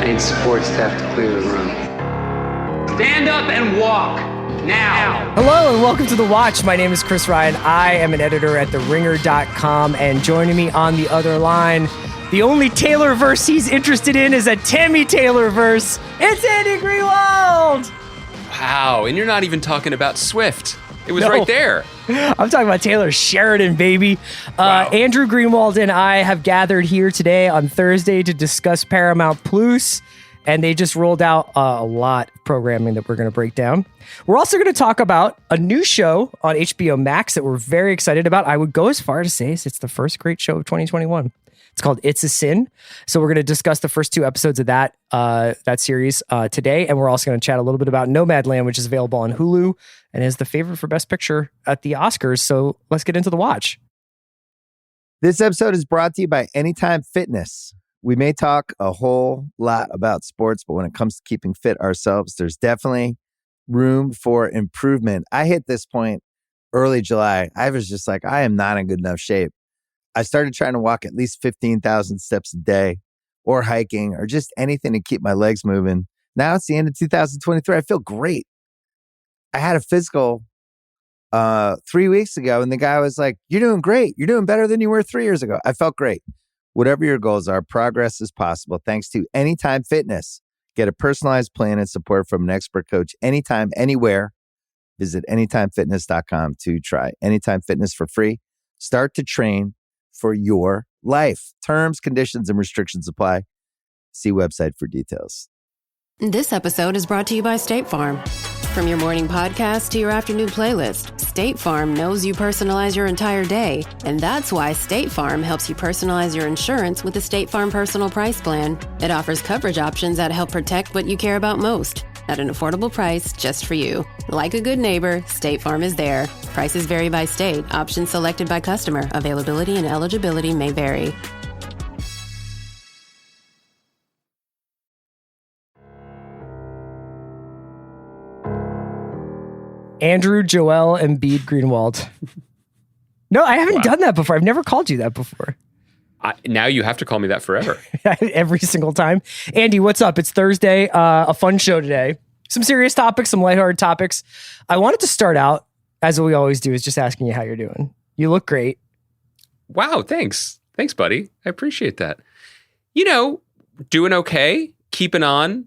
need support staff to clear the room. Stand up and walk. Now. Hello and welcome to The Watch. My name is Chris Ryan. I am an editor at TheRinger.com, and joining me on the other line, the only Taylor verse he's interested in is a Tammy Taylor verse. It's Andy Greenwald. Wow, and you're not even talking about Swift. It was right there. I'm talking about Taylor Sheridan, baby. Wow. Andrew Greenwald and I have gathered here today on Thursday to discuss Paramount Plus, and they just rolled out a lot of programming that we're going to break down. We're also going to talk about a new show on HBO Max that we're very excited about. I would go as far to say it's the first great show of 2021. It's called It's a Sin. So we're going to discuss the first 2 episodes of that series today. And we're also going to chat a little bit about Nomadland, which is available on Hulu and is the favorite for Best Picture at the Oscars. So let's get into The Watch. This episode is brought to you by Anytime Fitness. We may talk a whole lot about sports, but when it comes to keeping fit ourselves, there's definitely room for improvement. I hit this point early July. I was just like, I am not in good enough shape. I started trying to walk at least 15,000 steps a day, or hiking, or just anything to keep my legs moving. Now it's the end of 2023. I feel great. I had a physical 3 weeks ago, and the guy was like, "You're doing great. You're doing better than you were 3 years ago." I felt great. Whatever your goals are, progress is possible thanks to Anytime Fitness. Get a personalized plan and support from an expert coach anytime, anywhere. Visit anytimefitness.com to try Anytime Fitness for free. Start to train for your life. Terms, conditions, and restrictions apply. See website for details. This episode is brought to you by State Farm. From your morning podcast to your afternoon playlist, State Farm knows you personalize your entire day. And that's why State Farm helps you personalize your insurance with the State Farm Personal Price Plan. It offers coverage options that help protect what you care about most at an affordable price just for you. Like a good neighbor, State Farm is there. Prices vary by state. Options selected by customer. Availability and eligibility may vary. Andrew Joel Embiid Greenwald. No, I haven't done that before. I've never called you that before. Now you have to call me that forever. Every single time. Andy, what's up? It's Thursday. A fun show today. Some serious topics, some lighthearted topics. I wanted to start out, as we always do, is just asking you how you're doing. You look great. Wow, thanks. Thanks, buddy. I appreciate that. You know, doing okay. Keeping on.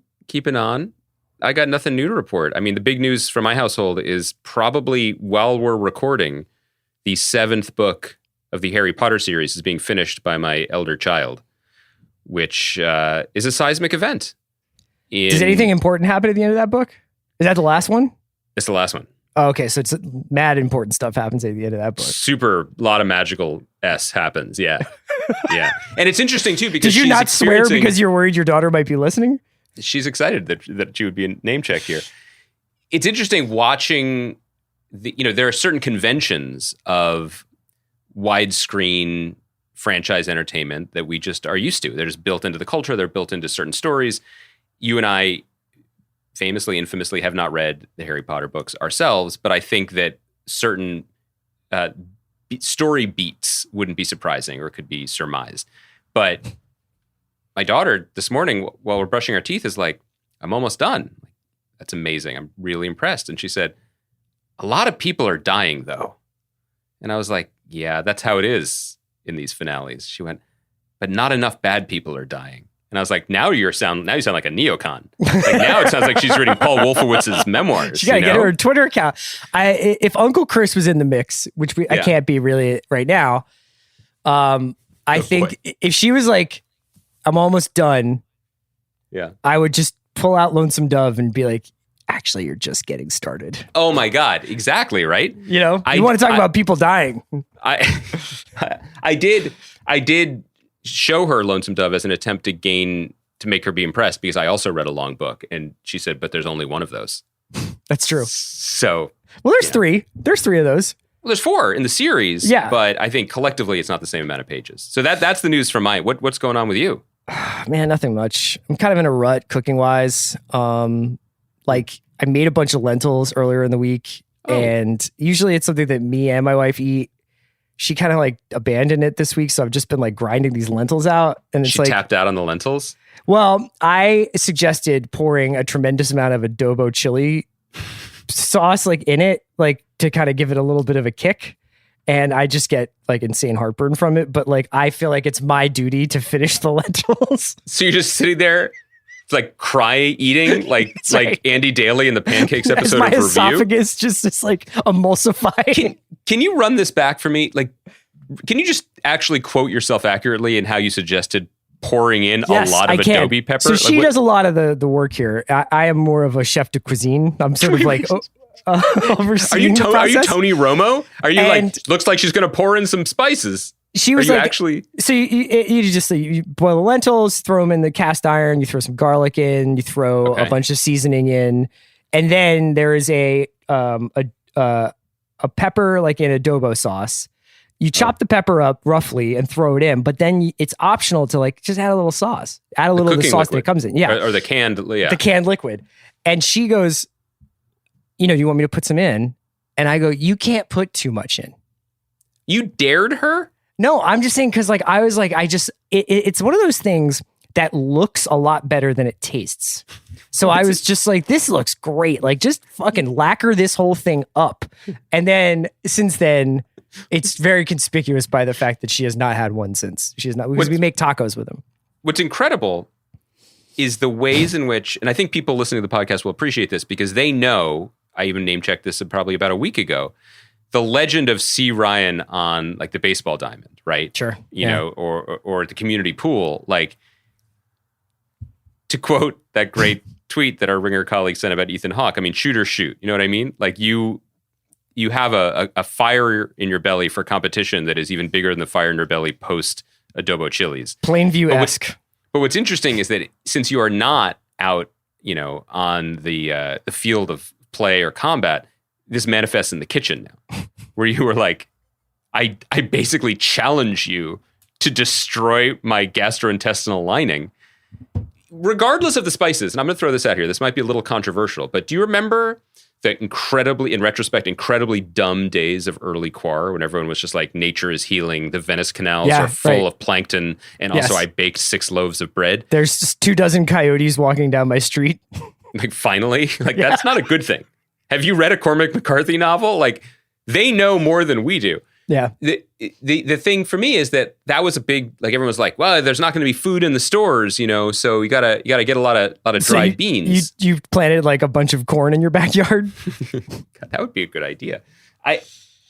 I got nothing new to report. I mean, the big news from my household is probably while we're recording, the 7th book of the Harry Potter series is being finished by my elder child, which is a seismic event. Does anything important happen at the end of that book? Is that the last one? It's the last one. Oh, okay, so it's mad important stuff happens at the end of that book. Super, lot of magical S happens, yeah. Yeah. And it's interesting, too, because did you not swear because you're worried your daughter might be listening? She's excited that she would be name checked here. It's interesting watching, there are certain conventions of widescreen franchise entertainment that we just are used to. They're just built into the culture. They're built into certain stories. You and I infamously have not read the Harry Potter books ourselves, but I think that certain story beats wouldn't be surprising or could be surmised. But my daughter this morning, while we're brushing our teeth, is like, "I'm almost done." That's amazing. I'm really impressed. And she said, "A lot of people are dying, though." And I was like, "Yeah, that's how it is in these finales." She went, "But not enough bad people are dying." And I was like, now you sound like a neocon. Like now it sounds like she's reading Paul Wolfowitz's memoirs. She got to get her Twitter account. If Uncle Chris was in the mix, which I can't be really right now, I think if she was like, "I'm almost done," I would just pull out Lonesome Dove and be like, "Actually, you're just getting started." Oh my God. Exactly. Right. You know, you want to talk about people dying. I did show her Lonesome Dove as an attempt to make her be impressed, because I also read a long book, and she said, "But there's only one of those." That's true. So, well, there's 3. There's 3 of those. Well, there's 4 in the series. Yeah. But I think collectively it's not the same amount of pages. So that's the news from what's going on with you? Man, nothing much. I'm kind of in a rut cooking wise. Like I made a bunch of lentils earlier in the week, and usually it's something that me and my wife eat. she kind of like abandoned it this week. So I've just been like grinding these lentils out, and it's She like tapped out on the lentils. Well, I suggested pouring a tremendous amount of adobo chili sauce like in it, like to kind of give it a little bit of a kick. And I just get like insane heartburn from it. But like, I feel like it's my duty to finish the lentils. So you're just sitting there, like eating, like right. Andy Daly in the Pancakes episode my of Review. esophagus just like emulsifying. Can you run this back for me? Like, can you just actually quote yourself accurately in how you suggested pouring in a lot of adobe pepper? So she does a lot of the work here. I am more of a chef de cuisine. I'm sort of like overseeing the process. Are you Tony Romo? Are you And like, looks like she's going to pour in some spices? She was Are you like, actually? So you boil the lentils, throw them in the cast iron, you throw some garlic in, you throw a bunch of seasoning in, and then there is a pepper like in adobo sauce. You chop the pepper up roughly and throw it in, but then it's optional to like just add a little sauce, add a little of the sauce that it comes in, or the canned, the canned liquid. And she goes, do you want me to put some in? And I go, you can't put too much in. You dared her? No, I'm just saying because like I was like it's one of those things that looks a lot better than it tastes. So I was just like, this looks great. Like just fucking lacquer this whole thing up. And then since then, it's very conspicuous by the fact that she has not had one since. She has not, because we make tacos with them. What's incredible is the ways in which, and I think people listening to the podcast will appreciate this because they know, I even name checked this probably about a week ago, the legend of C. Ryan on like the baseball diamond, right? Sure. You know, or at the community pool. Like, to quote that great tweet that our Ringer colleague sent about Ethan Hawke, I mean, shoot or shoot. You know what I mean? Like you have a fire in your belly for competition that is even bigger than the fire in your belly post adobo chilies. Plainview-esque. But what's interesting is that since you are not out, on the field of play or combat, this manifests in the kitchen now, where you were like, I basically challenge you to destroy my gastrointestinal lining, regardless of the spices. And I'm going to throw this out here. This might be a little controversial, but do you remember the in retrospect, incredibly dumb days of early Quar when everyone was just like, nature is healing, the Venice canals are full of plankton, and also I baked 6 loaves of bread. There's just 24 coyotes walking down my street. Like, finally? Like, that's not a good thing. Have you read a Cormac McCarthy novel? Like, they know more than we do. Yeah. The thing for me is that was a big, like, everyone was like, well, there's not going to be food in the stores, so you gotta get a lot of dried beans. You planted like a bunch of corn in your backyard. God, that would be a good idea. And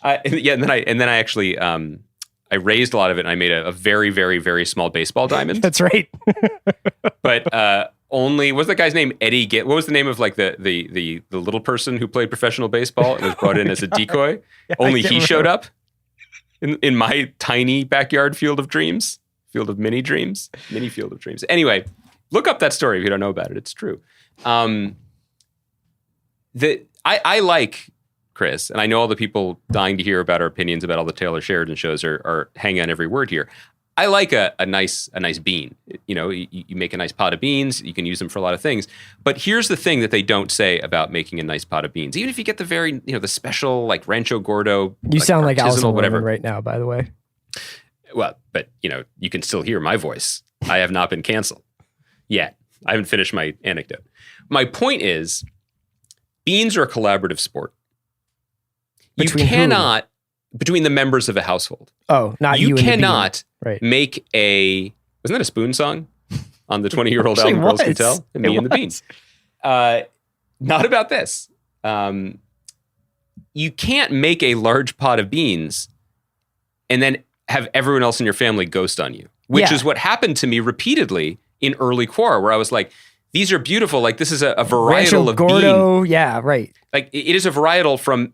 then I actually I raised a lot of it, and I made a very, very, very small baseball diamond. That's right. But only, what's that guy's name? Eddie. What was the name of like the little person who played professional baseball and was brought in as a decoy? Only he showed up in my tiny backyard field of dreams, mini field of dreams. Anyway, look up that story if you don't know about it. It's true. I like Chris, and I know all the people dying to hear about our opinions about all the Taylor Sheridan shows are hanging on every word here. I like a nice bean. You make a nice pot of beans. You can use them for a lot of things. But here's the thing that they don't say about making a nice pot of beans. Even if you get the very, the special like Rancho Gordo. You sound like Alison whatever right now, by the way. Well, but you can still hear my voice. I have not been canceled yet. I haven't finished my anecdote. My point is, beans are a collaborative sport. Between the members of a household. Oh, not you. You cannot make wasn't that a Spoon song on the 20-year-old album Girls Can Tell? And Me and the Beans. Not about this. You can't make a large pot of beans and then have everyone else in your family ghost on you, which is what happened to me repeatedly in early Quar, where I was like, these are beautiful. Like, this is a varietal Rancho of Gordo, bean. yeah, right. Like, it is a varietal from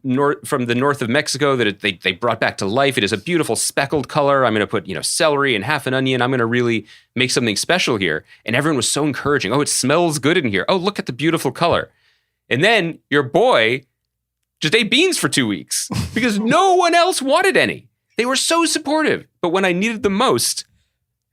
the north of Mexico that they brought back to life. It is a beautiful speckled color. I'm going to put, celery and half an onion. I'm going to really make something special here. And everyone was so encouraging. Oh, it smells good in here. Oh, look at the beautiful color. And then your boy just ate beans for 2 weeks because no one else wanted any. They were so supportive. But when I needed them most,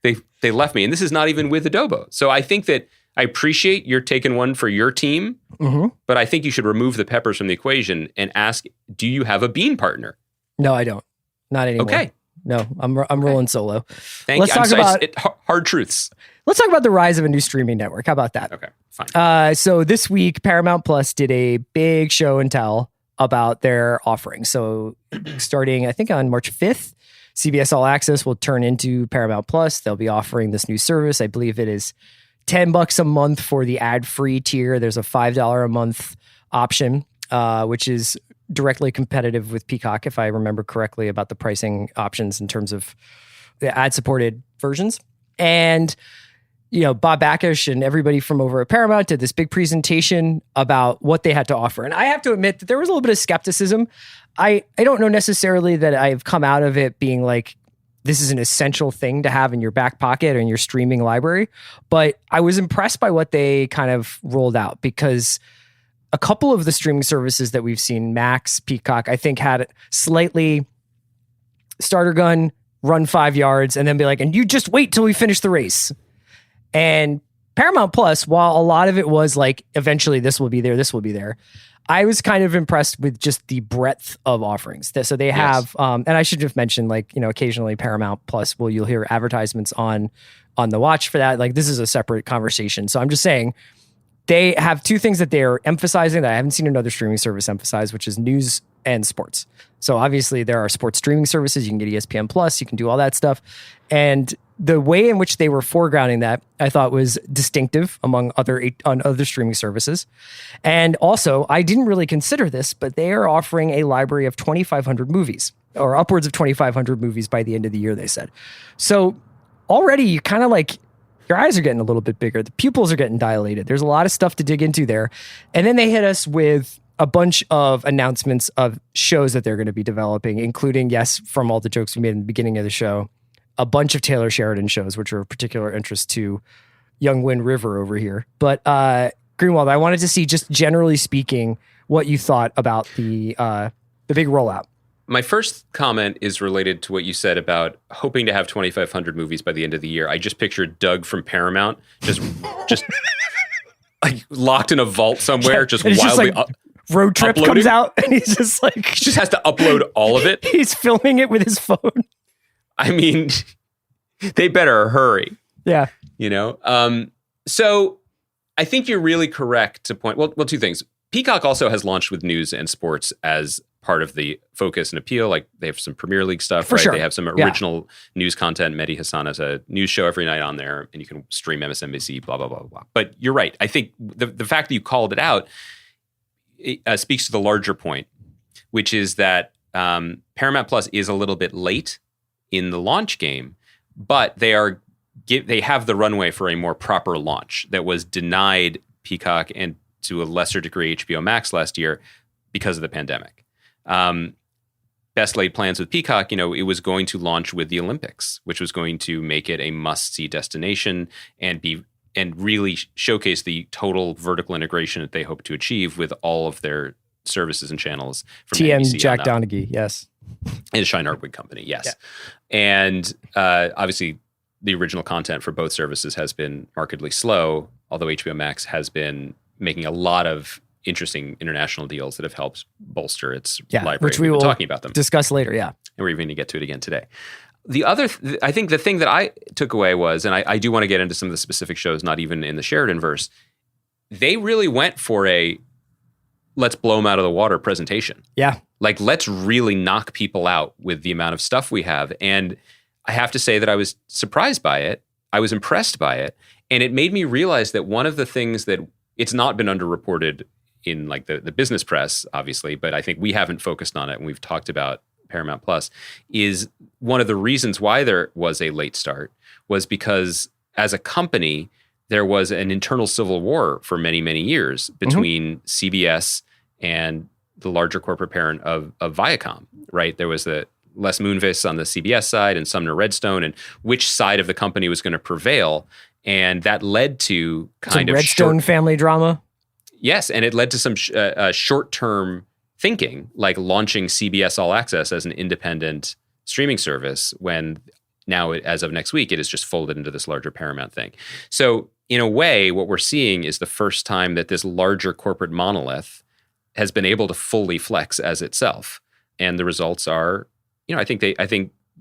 they left me. And this is not even with adobo. So I think that I appreciate you're taking one for your team, but I think you should remove the peppers from the equation and ask, do you have a bean partner? No, I don't. Not anymore. Okay. No, I'm rolling solo. Thank Let's you. talk about hard truths. Let's talk about the rise of a new streaming network. How about that? Okay, fine. So this week, Paramount Plus did a big show and tell about their offerings. So starting, I think on March 5th, CBS All Access will turn into Paramount Plus. They'll be offering this new service. I believe it is $10 a month for the ad-free tier. There's a $5 a month option, which is directly competitive with Peacock, if I remember correctly, about the pricing options in terms of the ad-supported versions. And Bob Backish and everybody from over at Paramount did this big presentation about what they had to offer. And I have to admit that there was a little bit of skepticism. I don't know necessarily that I've come out of it being like, this is an essential thing to have in your back pocket or in your streaming library. But I was impressed by what they kind of rolled out, because a couple of the streaming services that we've seen, Max, Peacock, I think had slightly starter gun, run 5 yards, and then be like, and you just wait till we finish the race. And Paramount Plus, while a lot of it was like, eventually this will be there, I was kind of impressed with just the breadth of offerings. So they have, and I should have mentioned, occasionally Paramount Plus you'll hear advertisements on the watch for that. Like, this is a separate conversation. So I'm just saying, they have two things that they're emphasizing that I haven't seen another streaming service emphasize, which is news and sports. So obviously there are sports streaming services. You can get ESPN Plus, you can do all that stuff. And the way in which they were foregrounding that, I thought was distinctive among other streaming services. And also, I didn't really consider this, but they are offering a library of 2,500 movies, or upwards of 2,500 movies by the end of the year, they said. So already you kind of like, your eyes are getting a little bit bigger. The pupils are getting dilated. There's a lot of stuff to dig into there. And then they hit us with a bunch of announcements of shows that they're going to be developing, including, yes, from all the jokes we made in the beginning of the show, a bunch of Taylor Sheridan shows, which are of particular interest to young Wind River over here. But Greenwald, I wanted to see, just generally speaking, what you thought about the big rollout. My first comment is related to what you said about hoping to have 2,500 movies by the end of the year. I just pictured Doug from Paramount just like locked in a vault somewhere, just wildly Road Trip uploading. Comes out, and he's just like, he just has to upload all of it. He's filming it with his phone. I mean, they better hurry. Yeah. So I think you're really correct to point. Well, two things. Peacock also has launched with news and sports as part of the focus and appeal. Like, they have some Premier League stuff, right? Sure. They have some original news content. Mehdi Hassan has a news show every night on there, and you can stream MSNBC, blah, blah, blah, blah. But you're right. I think the fact that you called it out speaks to the larger point, which is that Paramount Plus is a little bit late in the launch game, but they have the runway for a more proper launch that was denied Peacock and to a lesser degree HBO Max last year because of the pandemic. Best laid plans with Peacock, it was going to launch with the Olympics, which was going to make it a must-see destination and really showcase the total vertical integration that they hope to achieve with all of their services and channels. From TM NBC Jack Donaghy, yes. And Shine Artwood Company, yes. Yeah. And obviously, the original content for both services has been markedly slow, although HBO Max has been making a lot of interesting international deals that have helped bolster its library. Which we will talking about them. Discuss later, yeah. And we're even going to get to it again today. The other, I think the thing that I took away was, and I do want to get into some of the specific shows, not even in the Sheridan verse, they really went for a let's blow them out of the water presentation. Yeah. Like, let's really knock people out with the amount of stuff we have. And I have to say that I was surprised by it. I was impressed by it. And it made me realize that one of the things that it's not been underreported in like the business press, obviously, but I think we haven't focused on it, and we've talked about Paramount Plus, is one of the reasons why there was a late start was because as a company, there was an internal civil war for many, many years between CBS and the larger corporate parent of Viacom, right? There was the Les Moonves on the CBS side and Sumner Redstone, and which side of the company was going to prevail. And that led to kind some of Redstone family drama. Yes, and it led to some short-term thinking, like launching CBS All Access as an independent streaming service, when now, as of next week, it is just folded into this larger Paramount thing. So in a way, what we're seeing is the first time that this larger corporate monolith has been able to fully flex as itself. And the results are I think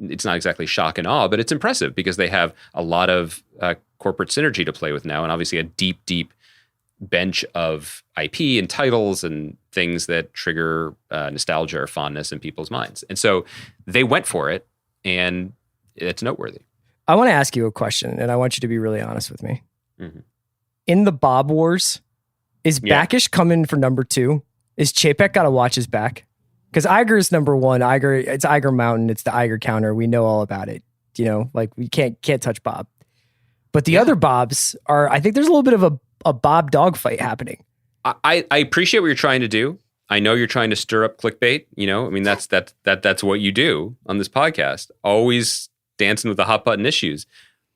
it's not exactly shock and awe, but it's impressive because they have a lot of corporate synergy to play with now, and obviously a deep bench of IP and titles and things that trigger nostalgia or fondness in people's minds. And so they went for it, and it's noteworthy. I want to ask you a question, and I want you to be really honest with me. Mm-hmm. In the Bob Wars, is Backish coming for number 2? Is Chapek got to watch his back? Because Iger is number 1. It's Iger Mountain. It's the Iger counter. We know all about it. We can't touch Bob. But the other Bobs are, I think there's a little bit of a Bob dogfight happening. I appreciate what you're trying to do. I know you're trying to stir up clickbait. That's what you do on this podcast. Always dancing with the hot button issues.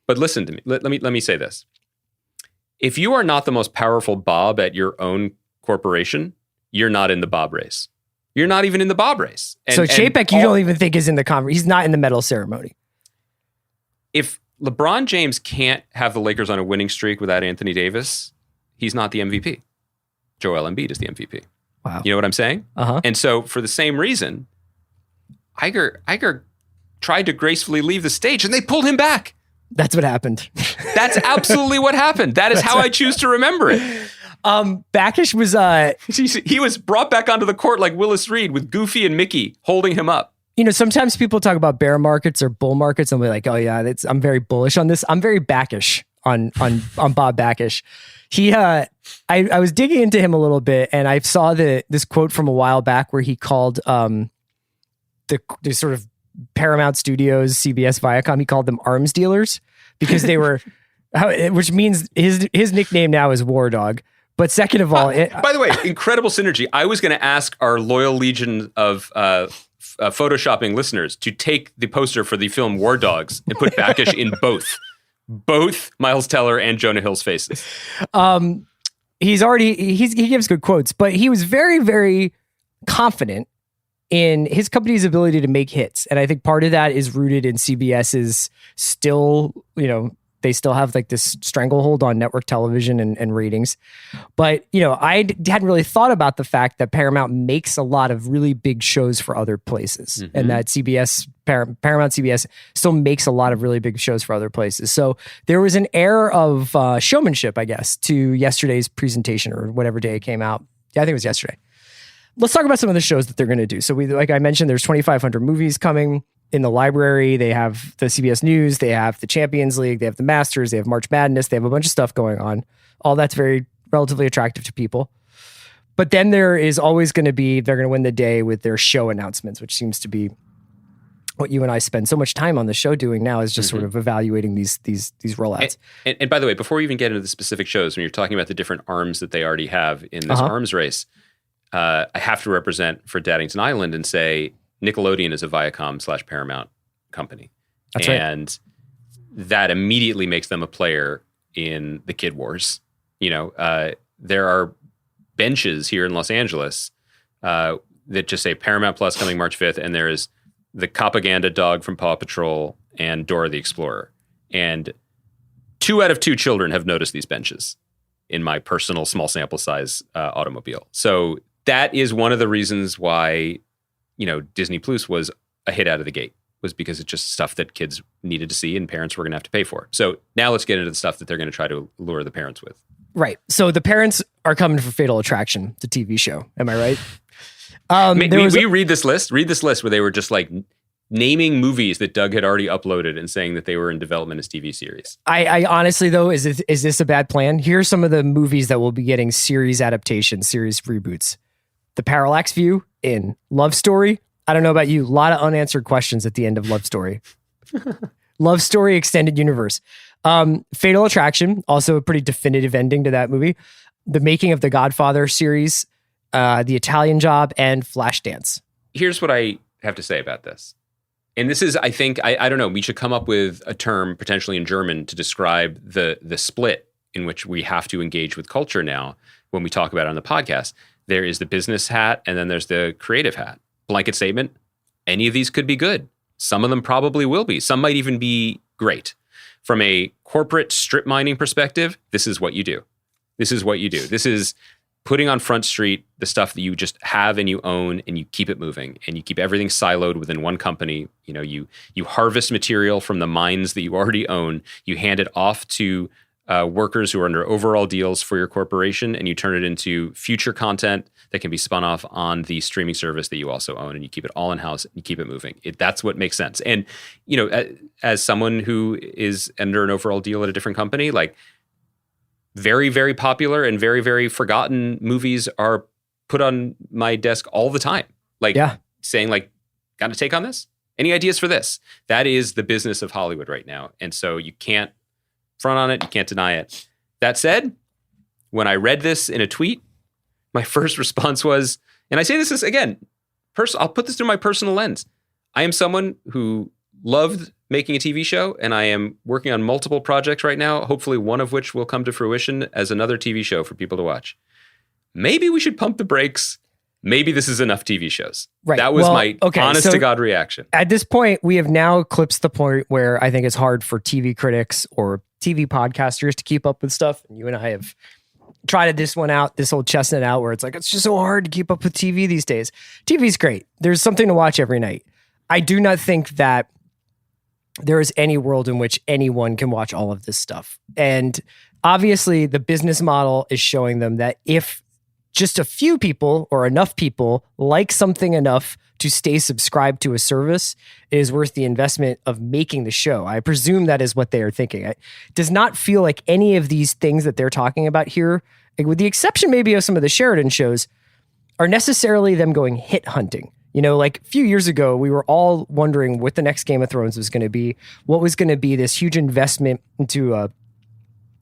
But listen to me. Let me say this. If you are not the most powerful Bob at your own corporation, you're not in the Bob race. You're not even in the Bob race. So Chapek, you don't even think is in the conference. He's not in the medal ceremony. If LeBron James can't have the Lakers on a winning streak without Anthony Davis, he's not the MVP. Joel Embiid is the MVP. Wow. You know what I'm saying? Uh-huh. And so for the same reason, Iger tried to gracefully leave the stage and they pulled him back. That's what happened. That's absolutely what happened. That is how I choose to remember it. Backish was he was brought back onto the court like Willis Reed with Goofy and Mickey holding him up. Sometimes people talk about bear markets or bull markets and be like, oh yeah, I'm very bullish on this. I'm very backish on Bob Backish. I was digging into him a little bit, and I saw this quote from a while back where he called the sort of Paramount Studios, CBS, Viacom, he called them arms dealers because they were, which means his nickname now is War Dog. But second of all, by the way, incredible synergy. I was going to ask our loyal legion of photoshopping listeners to take the poster for the film War Dogs and put Backish in both Miles Teller and Jonah Hill's faces. He gives good quotes, but he was very, very confident in his company's ability to make hits. And I think part of that is rooted in CBS's still, they still have like this stranglehold on network television and ratings. But, I hadn't really thought about the fact that Paramount makes a lot of really big shows for other places, and that Paramount CBS still makes a lot of really big shows for other places. So there was an air of showmanship, I guess, to yesterday's presentation or whatever day it came out. Yeah, I think it was yesterday. Let's talk about some of the shows that they're going to do. So like I mentioned, there's 2,500 movies coming. In the library, they have the CBS News, they have the Champions League, they have the Masters, they have March Madness, they have a bunch of stuff going on. All that's very relatively attractive to people. But then there is always going to be, they're going to win the day with their show announcements, which seems to be what you and I spend so much time on the show doing now, is just sort of evaluating these rollouts. And by the way, before we even get into the specific shows, when you're talking about the different arms that they already have in this arms race, I have to represent for Daddington Island and say, Nickelodeon is a Viacom/Paramount company. That's right. And that immediately makes them a player in the Kid Wars. There are benches here in Los Angeles that just say Paramount Plus coming March 5th, and there is the Copaganda dog from Paw Patrol and Dora the Explorer. And 2 out of 2 children have noticed these benches in my personal small sample size automobile. So that is one of the reasons why Disney Plus was a hit out of the gate, was because it's just stuff that kids needed to see and parents were going to have to pay for. So now let's get into the stuff that they're going to try to lure the parents with. Right. So the parents are coming for Fatal Attraction, the TV show. Am I right? We read this list where they were just like naming movies that Doug had already uploaded and saying that they were in development as TV series. I honestly, though, is this a bad plan? Here's some of the movies that will be getting series adaptations, series reboots. The Parallax View in Love Story. I don't know about you. A lot of unanswered questions at the end of Love Story. Love Story Extended Universe. Fatal Attraction, also a pretty definitive ending to that movie. The Making of the Godfather series, The Italian Job, and Flashdance. Here's what I have to say about this. And this is, I think, I don't know, we should come up with a term potentially in German to describe the split in which we have to engage with culture now when we talk about it on the podcast. There is the business hat, and then there's the creative hat. Blanket statement, any of these could be good. Some of them probably will be. Some might even be great. From a corporate strip mining perspective, this is what you do. This is what you do. This is putting on Front Street the stuff that you just have and you own, and you keep it moving, and you keep everything siloed within one company. You know, you harvest material from the mines that you already own, you hand it off to workers who are under overall deals for your corporation, and you turn it into future content that can be spun off on the streaming service that you also own, and you keep it all in-house and you keep it moving. That's what makes sense. And, you know, as someone who is under an overall deal at a different company, like, very, very popular and very, very forgotten movies are put on my desk all the time. Like, saying, like, got to take on this? Any ideas for this? That is the business of Hollywood right now. And so you can't front on it. You can't deny it. That said, when I read this in a tweet, my first response was, and I say this is, again, I'll put this through my personal lens. I am someone who loved making a TV show, and I am working on multiple projects right now, hopefully one of which will come to fruition as another TV show for people to watch. Maybe we should pump the brakes. Maybe this is enough TV shows. Right. That was my honest to God reaction. At this point, we have now eclipsed the point where I think it's hard for TV critics or TV podcasters to keep up with stuff. And you and I have tried this one out, this old chestnut out, where it's like, it's just so hard to keep up with TV these days. TV's great. There's something to watch every night. I do not think that there is any world in which anyone can watch all of this stuff. And obviously the business model is showing them that if just a few people or enough people like something enough to stay subscribed to a service, it is worth the investment of making the show. I presume that is what they are thinking. It does not feel like any of these things that they're talking about here, like with the exception maybe of some of the Sheridan shows, are necessarily them going hit hunting. You know, like a few years ago, we were all wondering what the next Game of Thrones was going to be, what was going to be this huge investment into a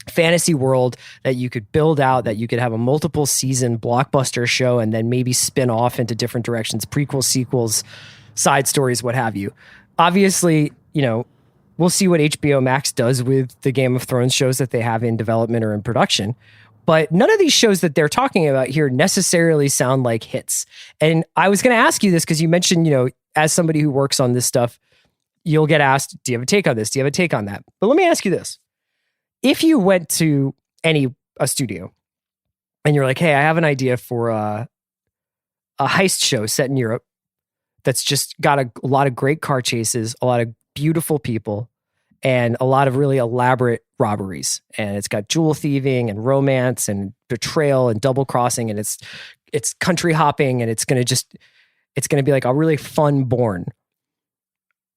fantasy world that you could build out, that you could have a multiple season blockbuster show and then maybe spin off into different directions, prequels, sequels, side stories, what have you. Obviously, you know, we'll see what HBO Max does with the Game of Thrones shows that they have in development or in production. But none of these shows that they're talking about here necessarily sound like hits. And I was going to ask you this because you mentioned, you know, as somebody who works on this stuff, you'll get asked, do you have a take on this? Do you have a take on that? But let me ask you this. If you went to a studio and you're like, hey, I have an idea for a heist show set in Europe that's just got a lot of great car chases, a lot of beautiful people, and a lot of really elaborate robberies. And it's got jewel thieving and romance and betrayal and double crossing. And it's country hopping. And it's going to be like a really fun Bourne.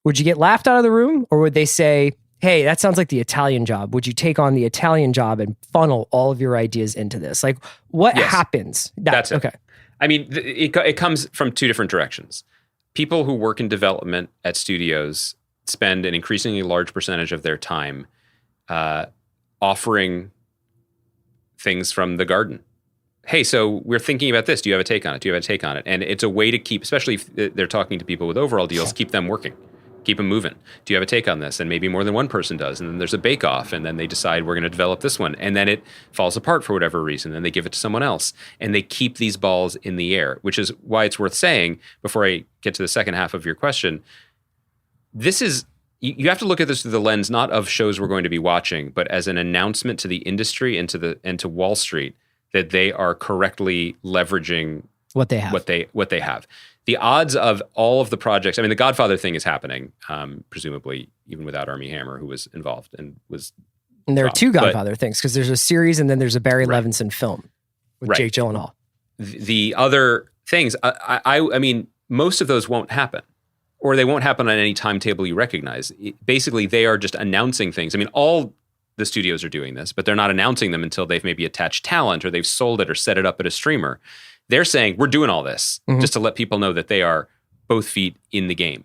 Would you get laughed out of the room? Or would they say, hey, that sounds like the Italian Job. Would you take on the Italian Job and funnel all of your ideas into this? Like, what happens? That's it. Okay. I mean, it comes from two different directions. People who work in development at studios spend an increasingly large percentage of their time offering things from the garden. Hey, so we're thinking about this. Do you have a take on it? Do you have a take on it? And it's a way to keep, especially if they're talking to people with overall deals, keep them working. Keep them moving. Do you have a take on this? And maybe more than one person does. And then there's a bake-off, and then they decide we're going to develop this one. And then it falls apart for whatever reason. And they give it to someone else. And they keep these balls in the air, which is why it's worth saying, before I get to the second half of your question, this is, you have to look at this through the lens not of shows we're going to be watching, but as an announcement to the industry and to Wall Street that they are correctly leveraging what they have. What they have. The odds of all of the projects, I mean, the Godfather thing is happening, presumably even without Armie Hammer, who was involved and was. And there are two Godfather things, because there's a series and then there's a Barry Levinson film with Jake Gyllenhaal. The other things, I mean, most of those won't happen, or they won't happen on any timetable you recognize. Basically, they are just announcing things. I mean, all the studios are doing this, but they're not announcing them until they've maybe attached talent or they've sold it or set it up at a streamer. They're saying, we're doing all this just to let people know that they are both feet in the game.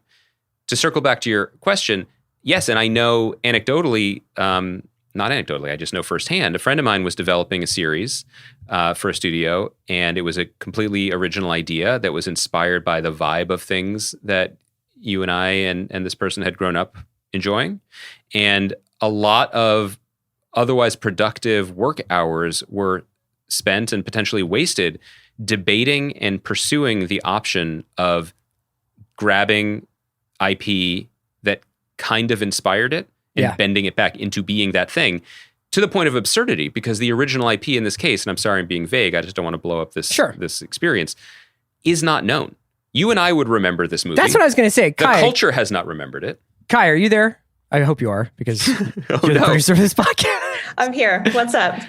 To circle back to your question, yes, and I know anecdotally, not anecdotally, I just know firsthand, a friend of mine was developing a series for a studio, and it was a completely original idea that was inspired by the vibe of things that you and I and this person had grown up enjoying. And a lot of otherwise productive work hours were spent and potentially wasted debating and pursuing the option of grabbing IP that kind of inspired it and bending it back into being that thing to the point of absurdity, because the original IP in this case, and I'm sorry I'm being vague, I just don't want to blow up this experience, is not known. You and I would remember this movie. That's what I was going to say. The Kai, culture has not remembered it. Kai, are you there? I hope you are, because you're the producer of this podcast. I'm here. What's up?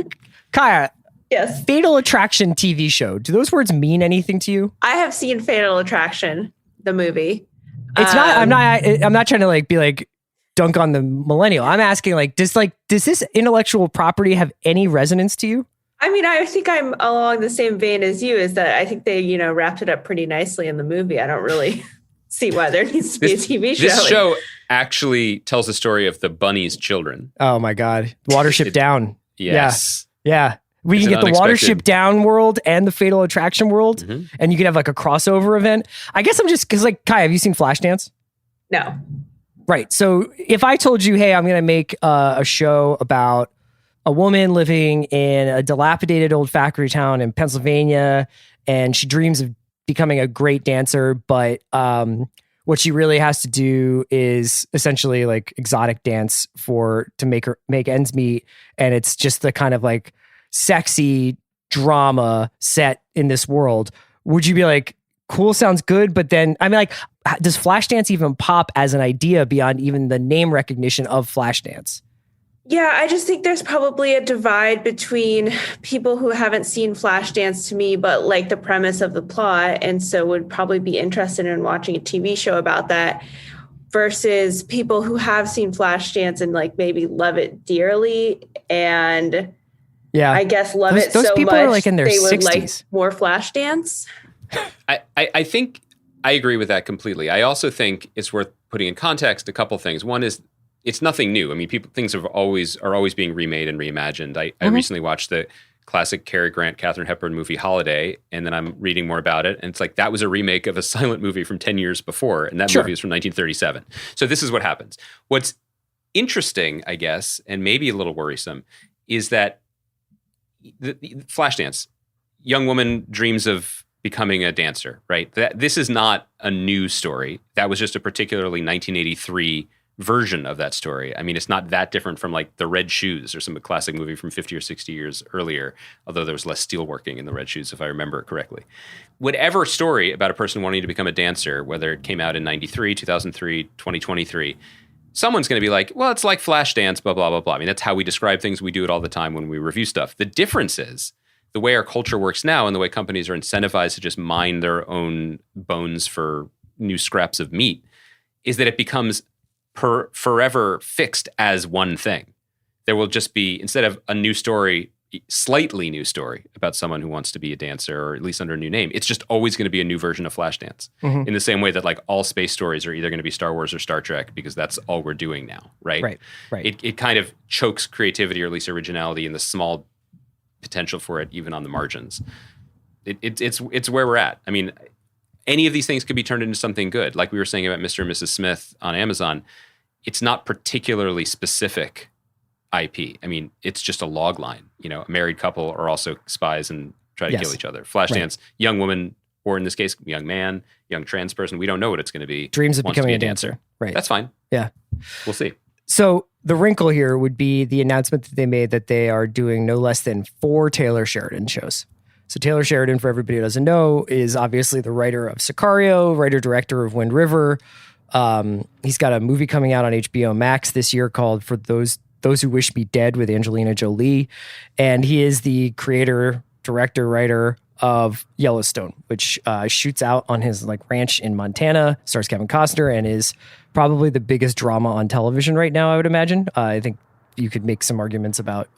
Kaya, Yes. Fatal Attraction TV show. Do those words mean anything to you? I have seen Fatal Attraction, the movie. It's not. I'm not trying to like be like dunk on the millennial. I'm asking does this intellectual property have any resonance to you? I mean, I think I'm along the same vein as you. Is that I think they wrapped it up pretty nicely in the movie. I don't really see why there needs to be a TV show. This show actually tells the story of the bunny's children. Oh my God, Watership Down. Yes. Yeah. We It's can an get the unexpected- Watership Down world and the Fatal Attraction world, and you could have like a crossover event. I guess I'm just because Kai, have you seen Flashdance? No. Right. So if I told you, hey, I'm going to make a show about a woman living in a dilapidated old factory town in Pennsylvania, and she dreams of becoming a great dancer, but what she really has to do is essentially like exotic dance to make ends meet, and it's just the kind of like sexy drama set in this world. Would you be like, cool, sounds good? But then, I mean, like, does Flashdance even pop as an idea beyond even the name recognition of Flashdance? Yeah, I just think there's probably a divide between people who haven't seen Flashdance to me, but like the premise of the plot, and so would probably be interested in watching a TV show about that, versus people who have seen Flashdance and like maybe love it dearly, and yeah, I guess love it those so people much are like in their they would 60s. like more Flashdance. I think I agree with that completely. I also think it's worth putting in context a couple things. One is it's nothing new. I mean, things are always being remade and reimagined. I recently watched the classic Cary Grant, Katharine Hepburn movie Holiday, and then I'm reading more about it, and it's like that was a remake of a silent movie from 10 years before, and that movie was from 1937. So this is what happens. What's interesting, I guess, and maybe a little worrisome, is that the Flashdance, young woman dreams of becoming a dancer, right? This is not a new story. That was just a particularly 1983 version of that story. I mean, it's not that different from like The Red Shoes or some classic movie from 50 or 60 years earlier, although there was less steelworking in The Red Shoes, if I remember correctly. Whatever story about a person wanting to become a dancer, whether it came out in 93, 2003, 2023, someone's going to be like, well, it's like Flashdance, blah, blah, blah, blah. I mean, that's how we describe things. We do it all the time when we review stuff. The difference is the way our culture works now and the way companies are incentivized to just mine their own bones for new scraps of meat is that it becomes forever fixed as one thing. There will just be, instead of a new story, slightly new story about someone who wants to be a dancer, or at least under a new name, it's just always going to be a new version of Flashdance. In the same way that like all space stories are either going to be Star Wars or Star Trek, because that's all we're doing now, right? Right. It kind of chokes creativity, or at least originality, and the small potential for it, even on the margins. It's where we're at. I mean, any of these things could be turned into something good. Like we were saying about Mr. and Mrs. Smith on Amazon, it's not particularly specific IP. I mean, it's just a log line. You know, a married couple are also spies and try to kill each other. Flashdance, young woman, or in this case, young man, young trans person. We don't know what it's going to be. Dreams of wants to becoming be a dancer. Right. That's fine. Yeah. We'll see. So the wrinkle here would be the announcement that they made that they are doing no less than 4 Taylor Sheridan shows. So Taylor Sheridan, for everybody who doesn't know, is obviously the writer of Sicario, writer-director of Wind River. He's got a movie coming out on HBO Max this year called For Those Who Wish Me Dead with Angelina Jolie. And he is the creator, director, writer of Yellowstone, which shoots out on his like ranch in Montana, stars Kevin Costner, and is probably the biggest drama on television right now, I would imagine. I think you could make some arguments about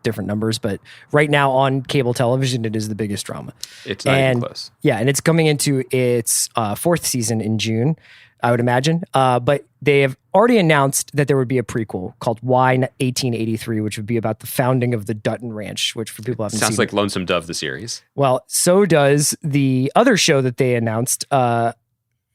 different numbers, but right now on cable television, it is the biggest drama. It's not even close. Yeah, and it's coming into its 4th season in June, I would imagine. But they have already announced that there would be a prequel called Y 1883, which would be about the founding of the Dutton Ranch, which for people who haven't seen. Sounds like Lonesome Dove, the series. Well, so does the other show that they announced,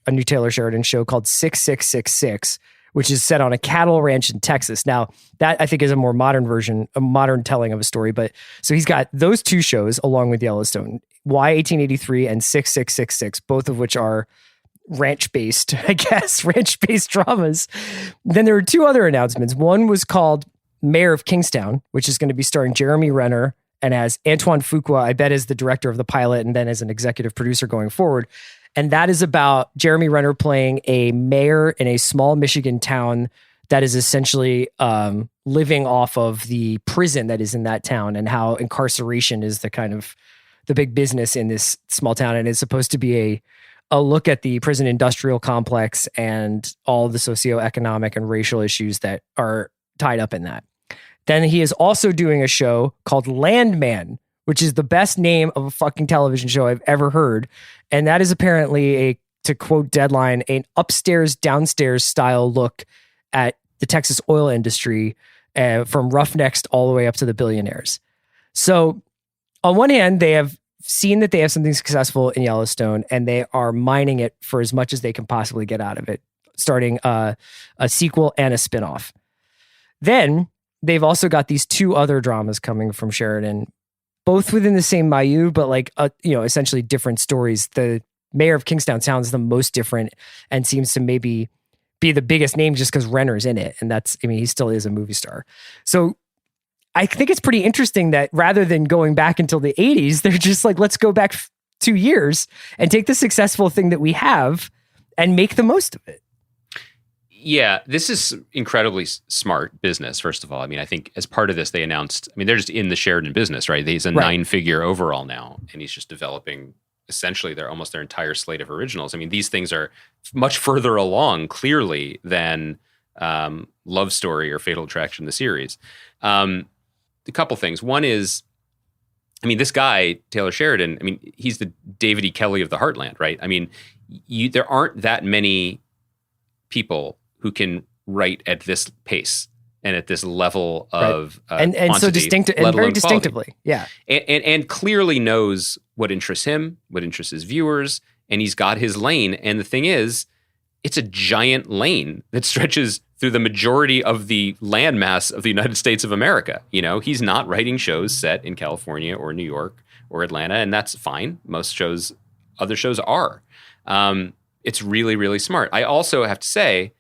a new Taylor Sheridan show called 6666, which is set on a cattle ranch in Texas. Now, that I think is a more modern version, a modern telling of a story. But so he's got those 2 shows along with Yellowstone, Y 1883 and 6666, both of which are ranch-based, I guess, ranch-based dramas. Then there were 2 other announcements. One was called Mayor of Kingstown, which is going to be starring Jeremy Renner and has Antoine Fuqua, I bet, as the director of the pilot and then as an executive producer going forward. And that is about Jeremy Renner playing a mayor in a small Michigan town that is essentially living off of the prison that is in that town, and how incarceration is the kind of the big business in this small town. And it's supposed to be a look at the prison industrial complex and all the socioeconomic and racial issues that are tied up in that. Then he is also doing a show called Landman, which is the best name of a fucking television show I've ever heard. And that is apparently to quote Deadline, an upstairs, downstairs style look at the Texas oil industry, from roughnecks all the way up to the billionaires. So on one hand, they have seen that they have something successful in Yellowstone, and they are mining it for as much as they can possibly get out of it, starting a sequel and a spinoff. Then they've also got these two other dramas coming from Sheridan, both within the same milieu, but essentially different stories. The Mayor of Kingstown sounds the most different and seems to maybe be the biggest name just because Renner's in it. And he still is a movie star. So I think it's pretty interesting that rather than going back until the 80s, they're just like, let's go back 2 years and take the successful thing that we have and make the most of it. Yeah, this is incredibly smart business, first of all. I think as part of this, they announced, they're just in the Sheridan business, right? He's a 9-figure overall now, and he's just developing essentially their entire slate of originals. These things are much further along, clearly, than Love Story or Fatal Attraction, the series. A couple things. One is, this guy, Taylor Sheridan, he's the David E. Kelly of the Heartland, right? There aren't that many people who can write at this pace and at this level of and quantity, so distinctive and very distinctively, yeah, and clearly knows what interests him, what interests his viewers, and he's got his lane. And the thing is, it's a giant lane that stretches through the majority of the landmass of the United States of America. He's not writing shows set in California or New York or Atlanta, and that's fine. Most other shows are. It's really, really smart. I also have to say,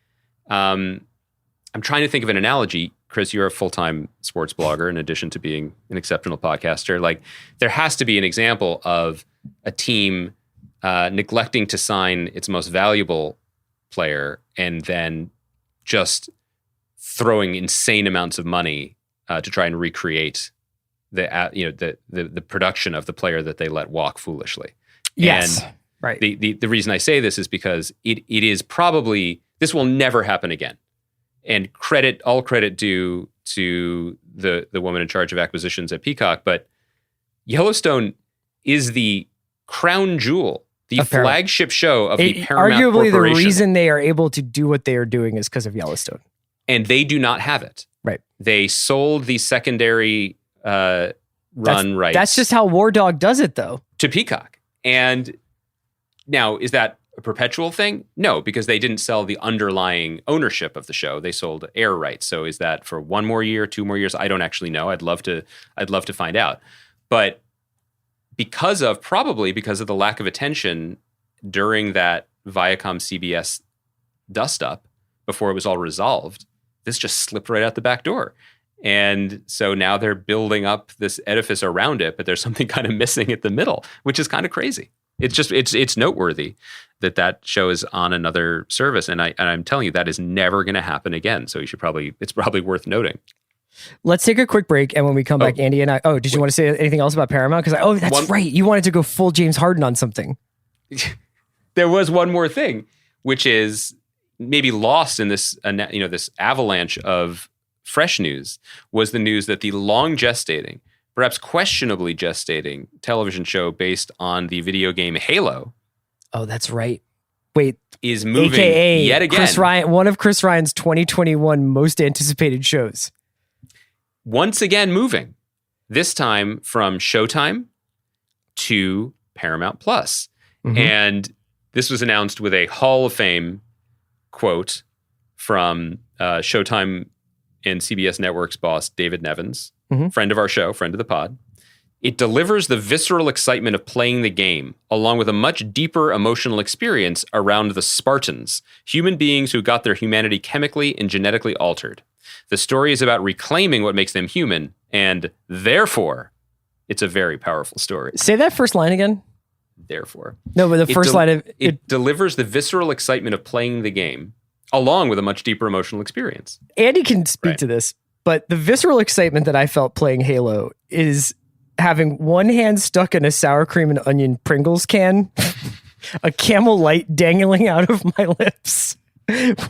I'm trying to think of an analogy. Chris, you're a full-time sports blogger in addition to being an exceptional podcaster. There has to be an example of a team neglecting to sign its most valuable player and then just throwing insane amounts of money to try and recreate the production of the player that they let walk foolishly. Yes, and right. The reason I say this is because it is probably, this will never happen again. And all credit due to the woman in charge of acquisitions at Peacock, but Yellowstone is the crown jewel, the flagship show of the Paramount arguably Corporation. The reason they are able to do what they are doing is because of Yellowstone. And they do not have it. Right. They sold the secondary rights. That's just how War Dog does it, though. To Peacock. And now, is that a perpetual thing? No, because they didn't sell the underlying ownership of the show. They sold air rights. So is that for 1 more year, 2 more years? I don't actually know. I'd love to find out. But probably because of the lack of attention during that Viacom CBS dust up before it was all resolved, this just slipped right out the back door. And so now they're building up this edifice around it, but there's something kind of missing at the middle, which is kind of crazy. It's noteworthy that show is on another service, and I'm telling you that is never going to happen again. So it's probably worth noting. Let's take a quick break, and when we come back, Andy and I. Oh, did you want to say anything else about Paramount? Because that's right, you wanted to go full James Harden on something. There was one more thing, which is maybe lost in this this avalanche of fresh news, was the news that the long gestating, perhaps questionably gestating television show based on the video game Halo. Oh, that's right. Wait, is moving AKA yet again. One of Chris Ryan's 2021 most anticipated shows. Once again moving. This time from Showtime to Paramount Plus. Mm-hmm. And this was announced with a Hall of Fame quote from Showtime and CBS Network's boss, David Nevins, friend of our show, friend of the pod. It delivers the visceral excitement of playing the game, along with a much deeper emotional experience around the Spartans, human beings who got their humanity chemically and genetically altered. The story is about reclaiming what makes them human, and therefore, it's a very powerful story. Say that first line again. Therefore. No, but the first line of it delivers the visceral excitement of playing the game, along with a much deeper emotional experience. Andy can speak to this, but the visceral excitement that I felt playing Halo is having one hand stuck in a sour cream and onion Pringles can, a Camel Light dangling out of my lips,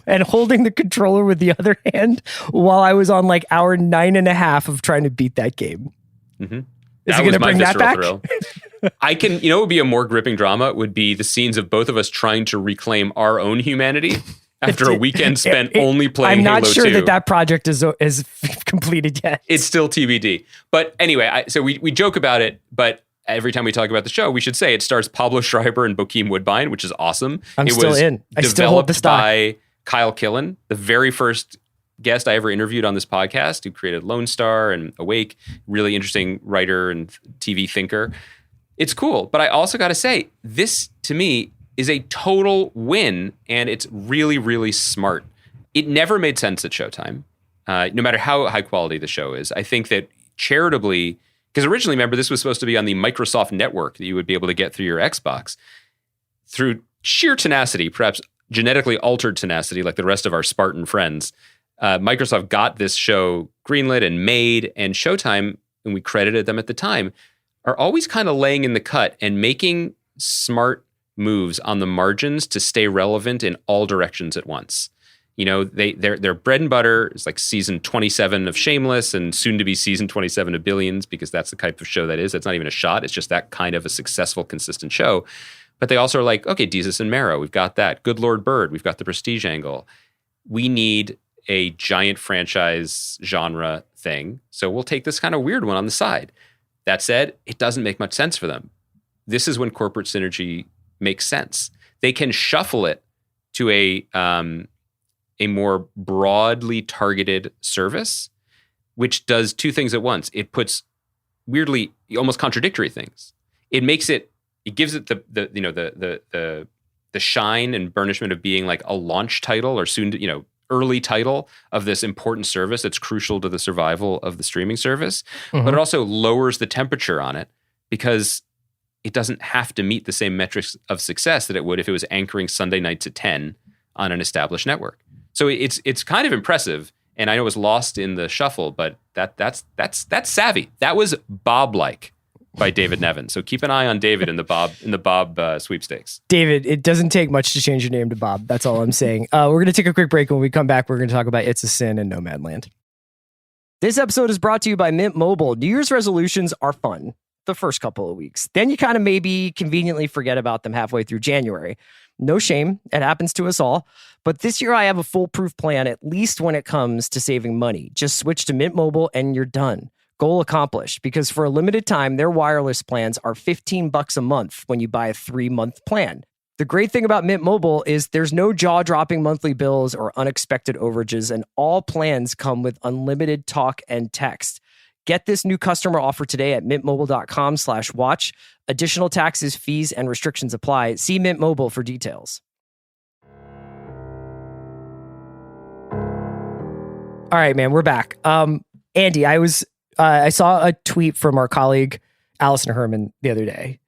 and holding the controller with the other hand while I was on like hour 9.5 of trying to beat that game. Mm-hmm. Is it going to bring that back? Thrill. It would be a more gripping drama would be the scenes of both of us trying to reclaim our own humanity after a weekend spent only playing Halo 2. I'm not sure that project is completed yet. It's still TBD. But anyway, so we joke about it, but every time we talk about the show, we should say it stars Pablo Schreiber and Bokeem Woodbine, which is awesome. I'm still in. I still hold the stock. By Kyle Killen, the very first guest I ever interviewed on this podcast, who created Lone Star and Awake, really interesting writer and TV thinker. It's cool. But I also got to say, this to me is a total win, and it's really, really smart. It never made sense at Showtime, no matter how high quality the show is. I think that charitably, because originally, remember, this was supposed to be on the Microsoft network that you would be able to get through your Xbox. Through sheer tenacity, perhaps genetically altered tenacity, like the rest of our Spartan friends, Microsoft got this show greenlit and made, and Showtime, and we credited them at the time, are always kind of laying in the cut and making smart moves on the margins to stay relevant in all directions at once. You know, their bread and butter is like season 27 of Shameless and soon to be season 27 of Billions, because that's the type of show that is. It's not even a shot. It's just that kind of a successful, consistent show. But they also are like, okay, Desus and Mero, we've got that. Good Lord Bird, we've got the prestige angle. We need a giant franchise genre thing. So we'll take this kind of weird one on the side. That said, it doesn't make much sense for them. This is when corporate synergy makes sense. They can shuffle it to a more broadly targeted service, which does two things at once. It puts weirdly almost contradictory things. It makes it gives it the shine and burnishment of being like a launch title or soon to, early title of this important service that's crucial to the survival of the streaming service. Mm-hmm. But it also lowers the temperature on it because it doesn't have to meet the same metrics of success that it would if it was anchoring Sunday nights at 10 on an established network. So it's kind of impressive, and I know it was lost in the shuffle, but that's savvy. That was Bob-like by David Nevin. So keep an eye on David in the Bob sweepstakes. David, it doesn't take much to change your name to Bob. That's all I'm saying. We're going to take a quick break. When we come back, we're going to talk about It's a Sin and Nomadland. This episode is brought to you by Mint Mobile. New Year's resolutions are fun the first couple of weeks. Then you kind of maybe conveniently forget about them halfway through January. No shame. It happens to us all. But this year I have a foolproof plan, at least when it comes to saving money. Just switch to Mint Mobile and you're done. Goal accomplished, because for a limited time, their wireless plans are $15 a month when you buy a 3-month plan. The great thing about Mint Mobile is there's no jaw-dropping monthly bills or unexpected overages, and all plans come with unlimited talk and text. Get this new customer offer today at mintmobile.com/watch. Additional taxes, fees, and restrictions apply. See Mint Mobile for details. All right, man, we're back. Andy, I saw a tweet from our colleague Allison Herman the other day,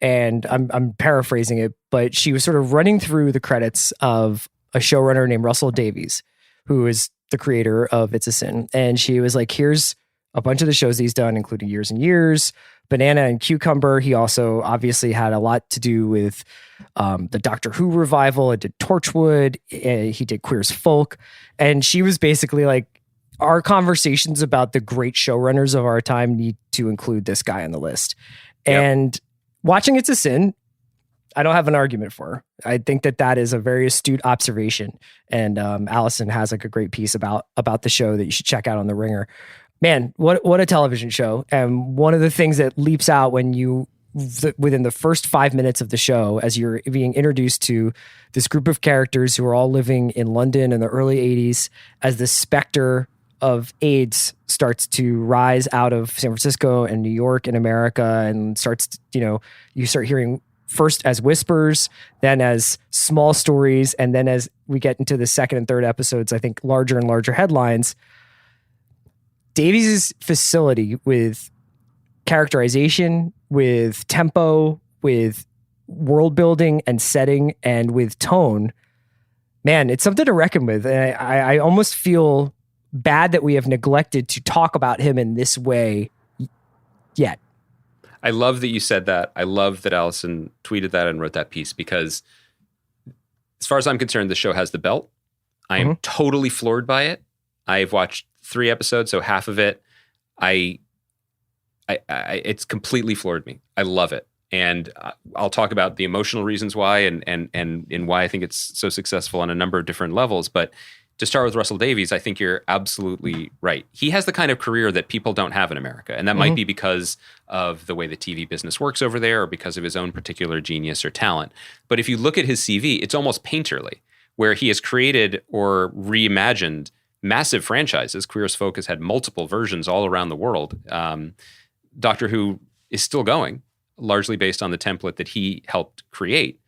and I'm paraphrasing it, but she was sort of running through the credits of a showrunner named Russell Davies, who is the creator of It's a Sin. And she was like, here's a bunch of the shows he's done, including Years and Years, Banana and Cucumber. He also obviously had a lot to do with the Doctor Who revival. It did Torchwood. He did Queer as Folk. And she was basically like, our conversations about the great showrunners of our time need to include this guy on the list. Yep. And watching It's a Sin, I don't have an argument for her. I think that is a very astute observation. And Allison has like a great piece about the show that you should check out on The Ringer. Man, what a television show. And one of the things that leaps out when within the first 5 minutes of the show, as you're being introduced to this group of characters who are all living in London in the early 80s as the specter of AIDS starts to rise out of San Francisco and New York and America, and starts to, you start hearing first as whispers, then as small stories, and then as we get into the second and third episodes, I think larger and larger headlines. Davies' facility with characterization, with tempo, with world building and setting, and with tone, man, it's something to reckon with. And I almost feel bad that we have neglected to talk about him in this way yet. I love that you said that. I love that Allison tweeted that and wrote that piece, because as far as I'm concerned, the show has the belt. I am totally floored by it. I've watched 3 episodes, so half of it. It's completely floored me. I love it. And I'll talk about the emotional reasons why and why I think it's so successful on a number of different levels. But to start with Russell Davies, I think you're absolutely right. He has the kind of career that people don't have in America. And that might be because of the way the TV business works over there, or because of his own particular genius or talent. But if you look at his CV, it's almost painterly, where he has created or reimagined massive franchises. Queer as Folk has had multiple versions all around the world. Doctor Who is still going, largely based on the template that he helped create.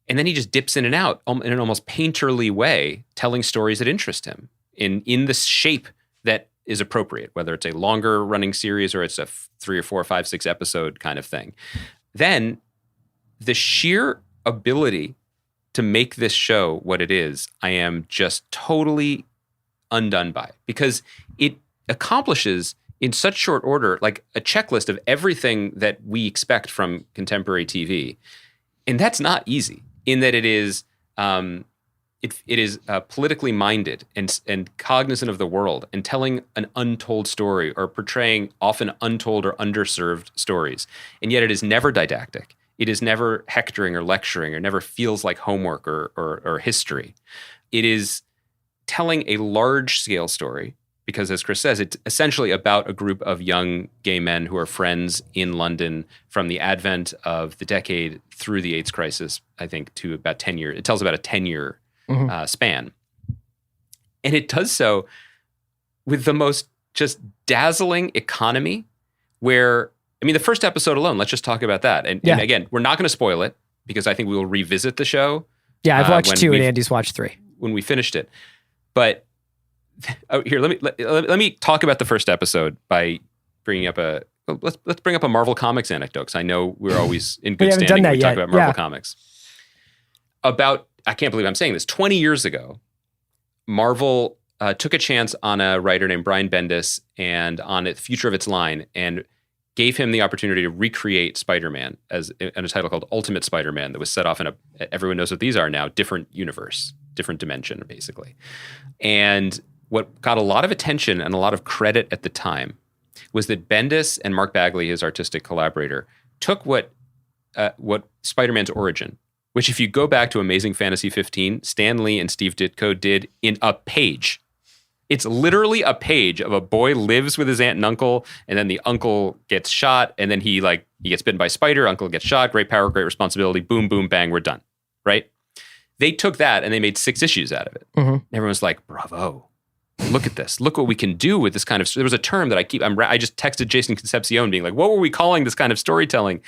And then he just dips in and out in an almost painterly way, telling stories that interest him in the shape that is appropriate, whether it's a longer running series or it's a 3 or 4 or 5, 6 episode kind of thing. Then the sheer ability to make this show what it is, I am just totally undone by, because it accomplishes in such short order, like a checklist of everything that we expect from contemporary TV. And that's not easy, in that it is politically minded and cognizant of the world, and telling an untold story, or portraying often untold or underserved stories. And yet it is never didactic. It is never hectoring or lecturing, or never feels like homework or history. It is telling a large-scale story, because as Chris says, it's essentially about a group of young gay men who are friends in London from the advent of the decade through the AIDS crisis, I think, to about 10 years. It tells about a 10-year span. And it does so with the most just dazzling economy, where, I mean, the first episode alone, let's just talk about that. And again, we're not going to spoil it, because I think we will revisit the show. Yeah, I've watched 2 and Andy's watched 3. When we finished it. But here, let me talk about the first episode by bringing up let's bring up a Marvel Comics anecdote, because I know we're always in good standing when we talk about Marvel Comics. I can't believe I'm saying this, 20 years ago, Marvel took a chance on a writer named Brian Bendis and on the future of its line, and gave him the opportunity to recreate Spider-Man in a title called Ultimate Spider-Man, that was set off in everyone knows what these are now, different universe, different dimension, basically. And what got a lot of attention and a lot of credit at the time was that Bendis and Mark Bagley, his artistic collaborator, took what Spider-Man's origin, which if you go back to Amazing Fantasy 15, Stan Lee and Steve Ditko did in a page. It's literally a page of a boy lives with his aunt and uncle, and then the uncle gets shot, and then he gets bitten by a spider, uncle gets shot, great power, great responsibility, boom, boom, bang, we're done, right? They took that and they made 6 issues out of it. And everyone's like, bravo. Look at this. Look what we can do with this kind of... There was a term that I just texted Jason Concepcion being like, what were we calling this kind of storytelling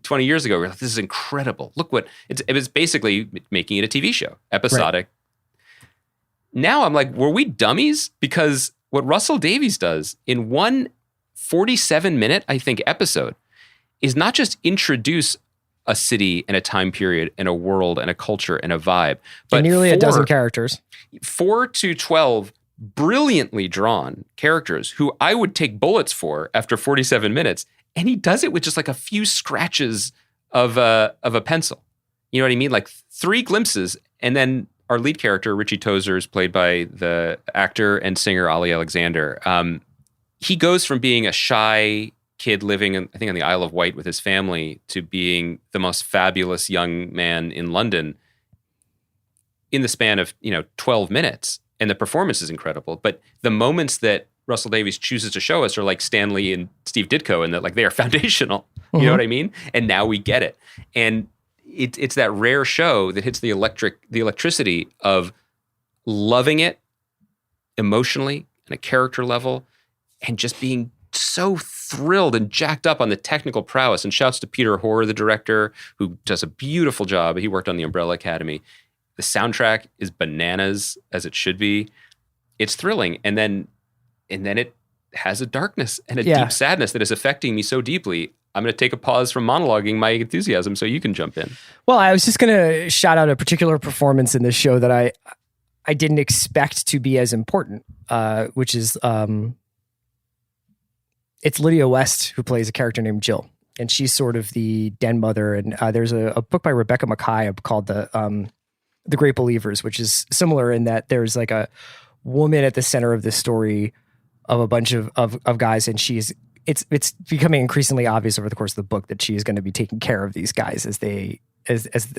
20 years ago? We're like, this is incredible. Look what... It was basically making it a TV show, episodic. Right. Now I'm like, were we dummies? Because what Russell Davies does in one 47-minute, I think, episode is not just introduce a city and a time period and a world and a culture and a vibe, but nearly a dozen characters. 4 to 12 brilliantly drawn characters who I would take bullets for after 47 minutes. And he does it with just like a few scratches of a pencil. You know what I mean? Like 3 glimpses. And then our lead character, Richie Tozer, is played by the actor and singer Ali Alexander. He goes from being a shy kid living, I think, on the Isle of Wight with his family to being the most fabulous young man in London in the span of, 12 minutes. And the performance is incredible. But the moments that Russell Davies chooses to show us are like Stan Lee and Steve Ditko, and that like they are foundational. You know what I mean? And now we get it. And it's that rare show that hits the electricity of loving it emotionally and a character level, and just being so thrilled and jacked up on the technical prowess. And shouts to Peter Hoare, the director, who does a beautiful job. He worked on The Umbrella Academy. The soundtrack is bananas, as it should be. It's thrilling. And then it has a darkness and a deep sadness that is affecting me so deeply. I'm going to take a pause from monologuing my enthusiasm so you can jump in. Well, I was just going to shout out a particular performance in this show that I didn't expect to be as important, which is it's Lydia West, who plays a character named Jill, and she's sort of the den mother. And there's a book by Rebecca Makkai called The Great Believers, which is similar in that there's like a woman at the center of this story of a bunch of guys, and it's becoming increasingly obvious over the course of the book that she is going to be taking care of these guys as the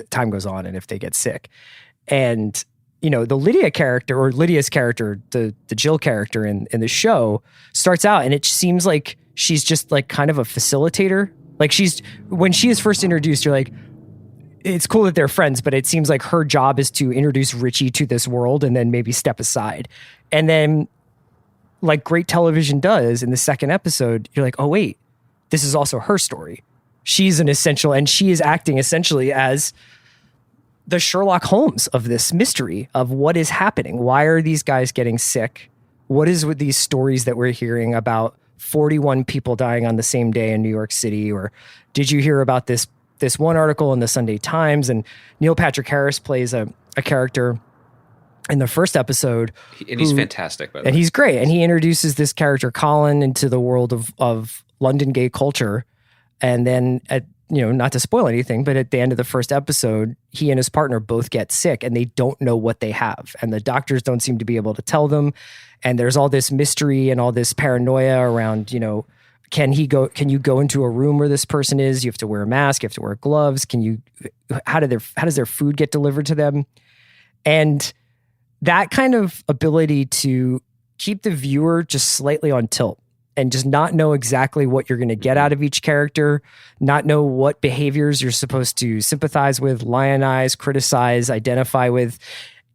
time goes on and if they get sick. And the Lydia's character, the Jill character in the show, starts out and it seems like she's just like kind of a facilitator. Like when she is first introduced, you're like, it's cool that they're friends, but it seems like her job is to introduce Richie to this world and then maybe step aside. And then, like great television does, in the second episode, you're like, oh wait, this is also her story. She's an essential, and she is acting essentially as the Sherlock Holmes of this mystery of what is happening. Why are these guys getting sick? What is with these stories that we're hearing about 41 people dying on the same day in New York City? Or did you hear about this one article in the Sunday Times? And Neil Patrick Harris plays a character in the first episode. And he's fantastic, by the way. And he's great. And he introduces this character, Colin, into the world of London gay culture. And then, not to spoil anything, but at the end of the first episode, he and his partner both get sick and they don't know what they have. And the doctors don't seem to be able to tell them. And there's all this mystery and all this paranoia around, can you go into a room where this person is? You have to wear a mask. You have to wear gloves. How does their food get delivered to them? And that kind of ability to keep the viewer just slightly on tilt and just not know exactly what you're going to get out of each character, not know what behaviors you're supposed to sympathize with, lionize, criticize, identify with.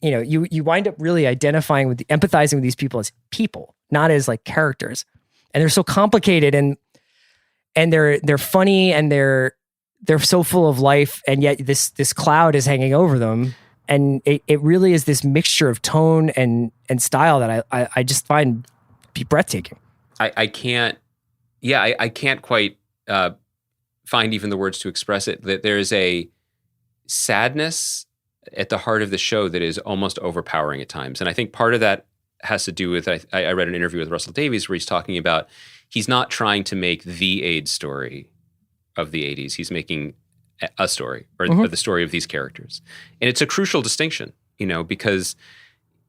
You wind up really empathizing with these people as people, not as like characters. And they're so complicated and they're funny and they're so full of life, and yet this cloud is hanging over them. And it really is this mixture of tone and style that I just find breathtaking. I can't quite find even the words to express it. That there is a sadness at the heart of the show that is almost overpowering at times. And I think part of that has to do with, I read an interview with Russell Davies where he's talking about, he's not trying to make the AIDS story of the 80s. He's making a story or the story of these characters. And it's a crucial distinction, because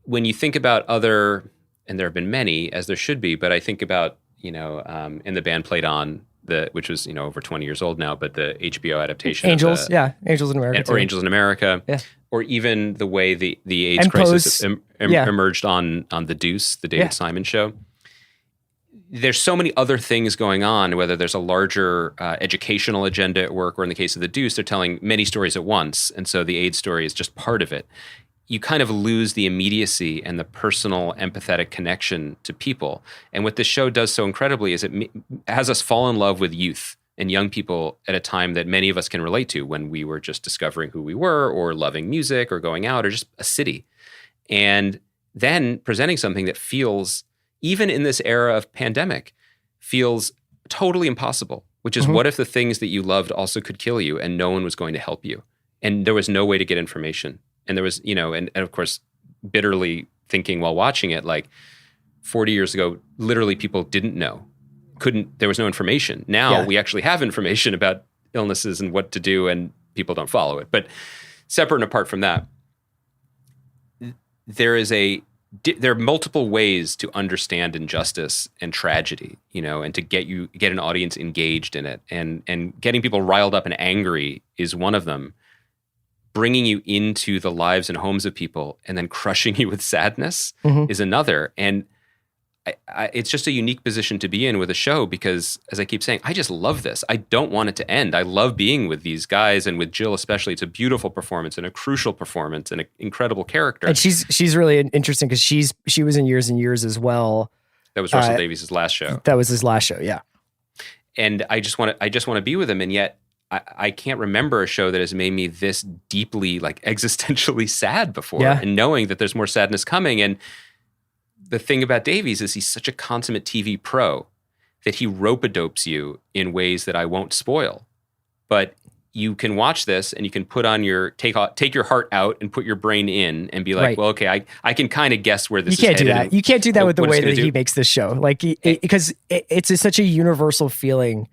when you think about other, and there have been many, as there should be, but I think about, in The Band Played On, which was, over 20 years old now, but the HBO adaptation. Angels in America. Or Angels in America. Yeah. Or even the way the AIDS and crisis emerged on The Deuce, the David Simon show. There's so many other things going on, whether there's a larger educational agenda at work, or in the case of The Deuce, they're telling many stories at once. And so the AIDS story is just part of it. You kind of lose the immediacy and the personal, empathetic connection to people. And what this show does so incredibly is it has us fall in love with youth and young people at a time that many of us can relate to, when we were just discovering who we were, or loving music, or going out, or just a city. And then presenting something that feels, even in this era of pandemic, feels totally impossible, which is what if the things that you loved also could kill you and no one was going to help you? And there was no way to get information. And there was, and of course, bitterly thinking while watching it, like 40 years ago, literally people didn't know, there was no information. Now we actually have information about illnesses and what to do, and people don't follow it. But separate and apart from that, there are multiple ways to understand injustice and tragedy, and to get an audience engaged in it, and getting people riled up and angry is one of them. Bringing you into the lives and homes of people and then crushing you with sadness is another. And it's just a unique position to be in with a show because, as I keep saying, I just love this. I don't want it to end. I love being with these guys and with Jill especially. It's a beautiful performance and a crucial performance and an incredible character. And she's really interesting because she was in Years and Years as well. That was Russell Davies' last show. That was his last show, yeah. And I just want to be with him, and yet I can't remember a show that has made me this deeply like existentially sad before. Yeah. And knowing that there's more sadness coming. And the thing about Davies is he's such a consummate TV pro that he rope-a-dopes you in ways that I won't spoil. But you can watch this and you can put on take your heart out and put your brain in and be like, Right. well, okay, I can kind of guess where this is You can't do headed that. You can't do that with the what it's way gonna that he do. makes this show. Like, because it's such a universal feeling,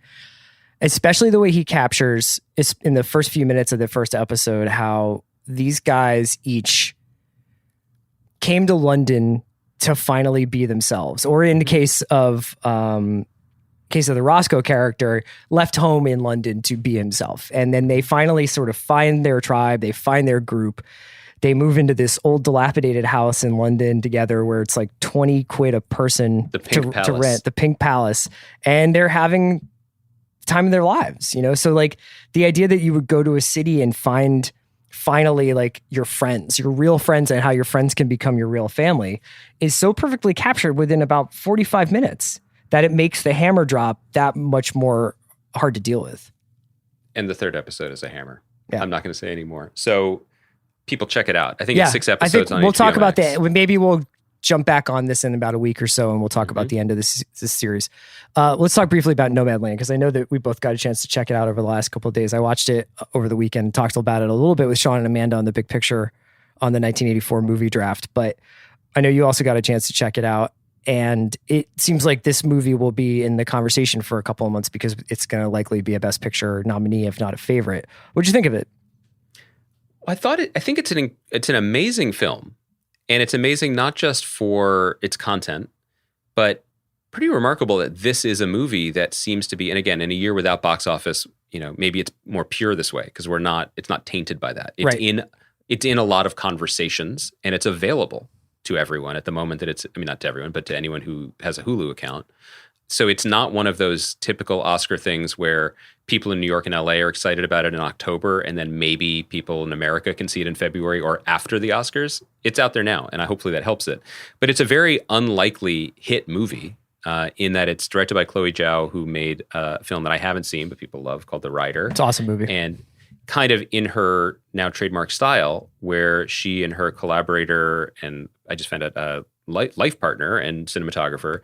especially the way he captures in the first few minutes of the first episode, how these guys each came to London to finally be themselves, or in the case of the Roscoe character, left home in London to be himself. And then they finally sort of find their tribe, they find their group. They move into this old dilapidated house in London together where it's like 20 quid a person to rent, the Pink Palace. And they're having the time of their lives, you know? So like the idea that you would go to a city and find finally like your friends, your real friends, and how your friends can become your real family is so perfectly captured within about 45 minutes that it makes the hammer drop that much more hard to deal with. And the third episode is a hammer. Yeah. I'm not going to say anymore. So people check it out. I think it's 6 episodes I think on we'll HBO talk about Max. that. Maybe we'll jump back on this in about a week or so, and we'll talk about the end of this series. Let's talk briefly about Nomadland, because I know that we both got a chance to check it out over the last couple of days. I watched it over the weekend and talked about it a little bit with Sean and Amanda on the Big Picture on the 1984 movie draft, but I know you also got a chance to check it out. And it seems like this movie will be in the conversation for a couple of months because it's going to likely be a Best Picture nominee, if not a favorite. What'd you think of it? I think it's an amazing film, and it's amazing not just for its content, but pretty remarkable that this is a movie that seems to be, and again, in a year without box office, you know, maybe it's more pure this way because it's not tainted by that. It's in a lot of conversations, and it's available to everyone at the moment that not to everyone, but to anyone who has a Hulu account. So it's not one of those typical Oscar things where people in New York and LA are excited about it in October, and then maybe people in America can see it in February or after the Oscars. It's out there now, and hopefully that helps it. But it's a very unlikely hit movie in that it's directed by Chloe Zhao, who made a film that I haven't seen, but people love, called The Rider. It's an awesome movie. And kind of in her now trademark style, where she and her collaborator, and I just found out life partner and cinematographer,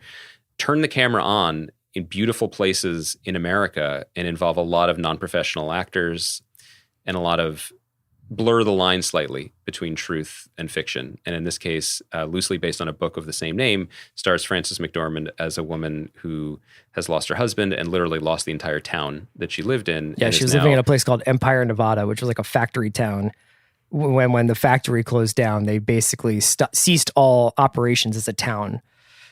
turn the camera on in beautiful places in America and involve a lot of non-professional actors and a lot of blur the line slightly between truth and fiction. And in this case, loosely based on a book of the same name, stars Frances McDormand as a woman who has lost her husband and literally lost the entire town that she lived in. Yeah, she was living in a place called Empire, Nevada, which was like a factory town. When the factory closed down, they basically ceased all operations as a town.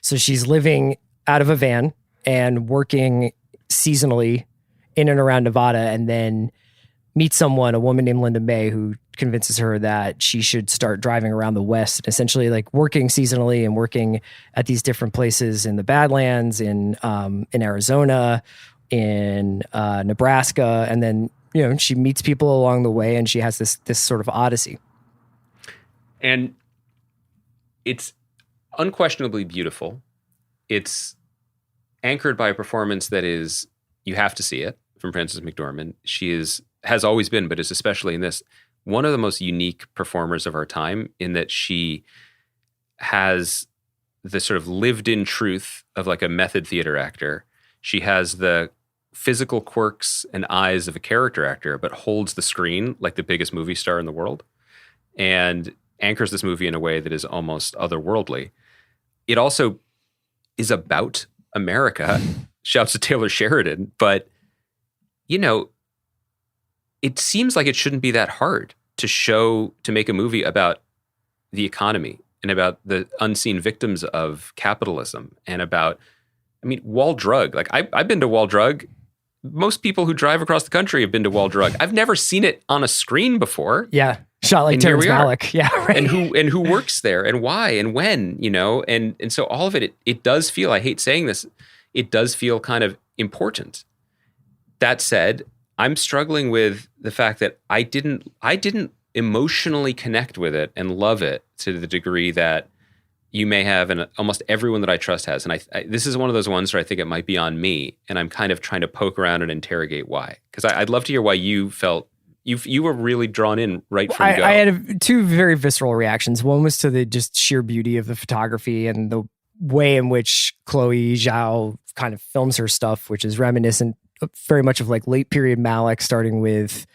So she's living out of a van and working seasonally in and around Nevada, and then meets a woman named Linda May, who convinces her that she should start driving around the West and essentially like working seasonally and working at these different places in the Badlands, in Arizona, in Nebraska. And then, you know, she meets people along the way, and she has this sort of odyssey. And it's unquestionably beautiful. It's anchored by a performance that is, you have to see it, from Frances McDormand. She has always been, but is especially in this, one of the most unique performers of our time, in that she has the sort of lived-in truth of like a method theater actor. She has the physical quirks and eyes of a character actor, but holds the screen like the biggest movie star in the world, and anchors this movie in a way that is almost otherworldly. It also is about America. Shouts to Taylor Sheridan. But, you know, it seems like it shouldn't be that hard to make a movie about the economy and about the unseen victims of capitalism and about, Wall Drug. Like, I've been to Wall Drug. Most people who drive across the country have been to Wall Drug. I've never seen it on a screen before. Yeah. Shot like And here Terrence we are. Malick. Yeah, right. And who works there and why and when, and so all of it does feel, I hate saying this, it does feel kind of important. That said, I'm struggling with the fact that I didn't emotionally connect with it and love it to the degree that you may have, and almost everyone that I trust has. And I this is one of those ones where I think it might be on me, and I'm kind of trying to poke around and interrogate why. Because I'd love to hear why you felt you were really drawn in right from go. I had two very visceral reactions. One was to the just sheer beauty of the photography and the way in which Chloe Zhao kind of films her stuff, which is reminiscent very much of like late period Malick, starting with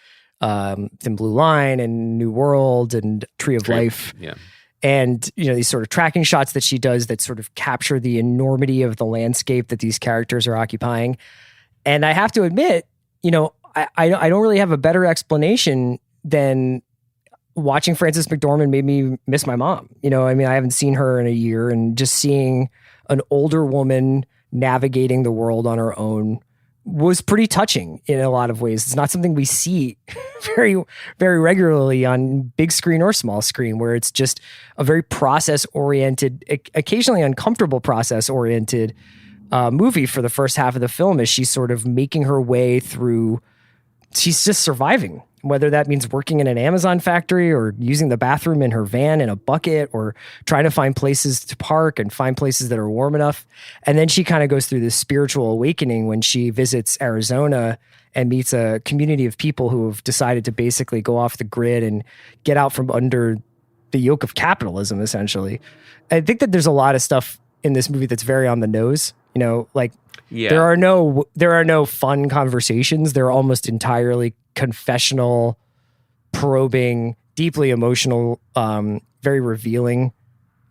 Thin Blue Line and New World and Tree of Life. Yeah. And, these sort of tracking shots that she does that sort of capture the enormity of the landscape that these characters are occupying. And I have to admit, I don't really have a better explanation than watching Frances McDormand made me miss my mom. I haven't seen her in a year, and just seeing an older woman navigating the world on her own was pretty touching in a lot of ways. It's not something we see very, very regularly on big screen or small screen, where it's just a very process-oriented, occasionally uncomfortable process-oriented movie for the first half of the film, as she's sort of making her way through. She's just surviving, whether that means working in an Amazon factory or using the bathroom in her van in a bucket, or trying to find places to park and find places that are warm enough. And then she kind of goes through this spiritual awakening when she visits Arizona and meets a community of people who have decided to basically go off the grid and get out from under the yoke of capitalism, essentially. I think that there's a lot of stuff in this movie that's very on the nose, Yeah. there are no fun conversations. They're almost entirely confessional, probing, deeply emotional, very revealing,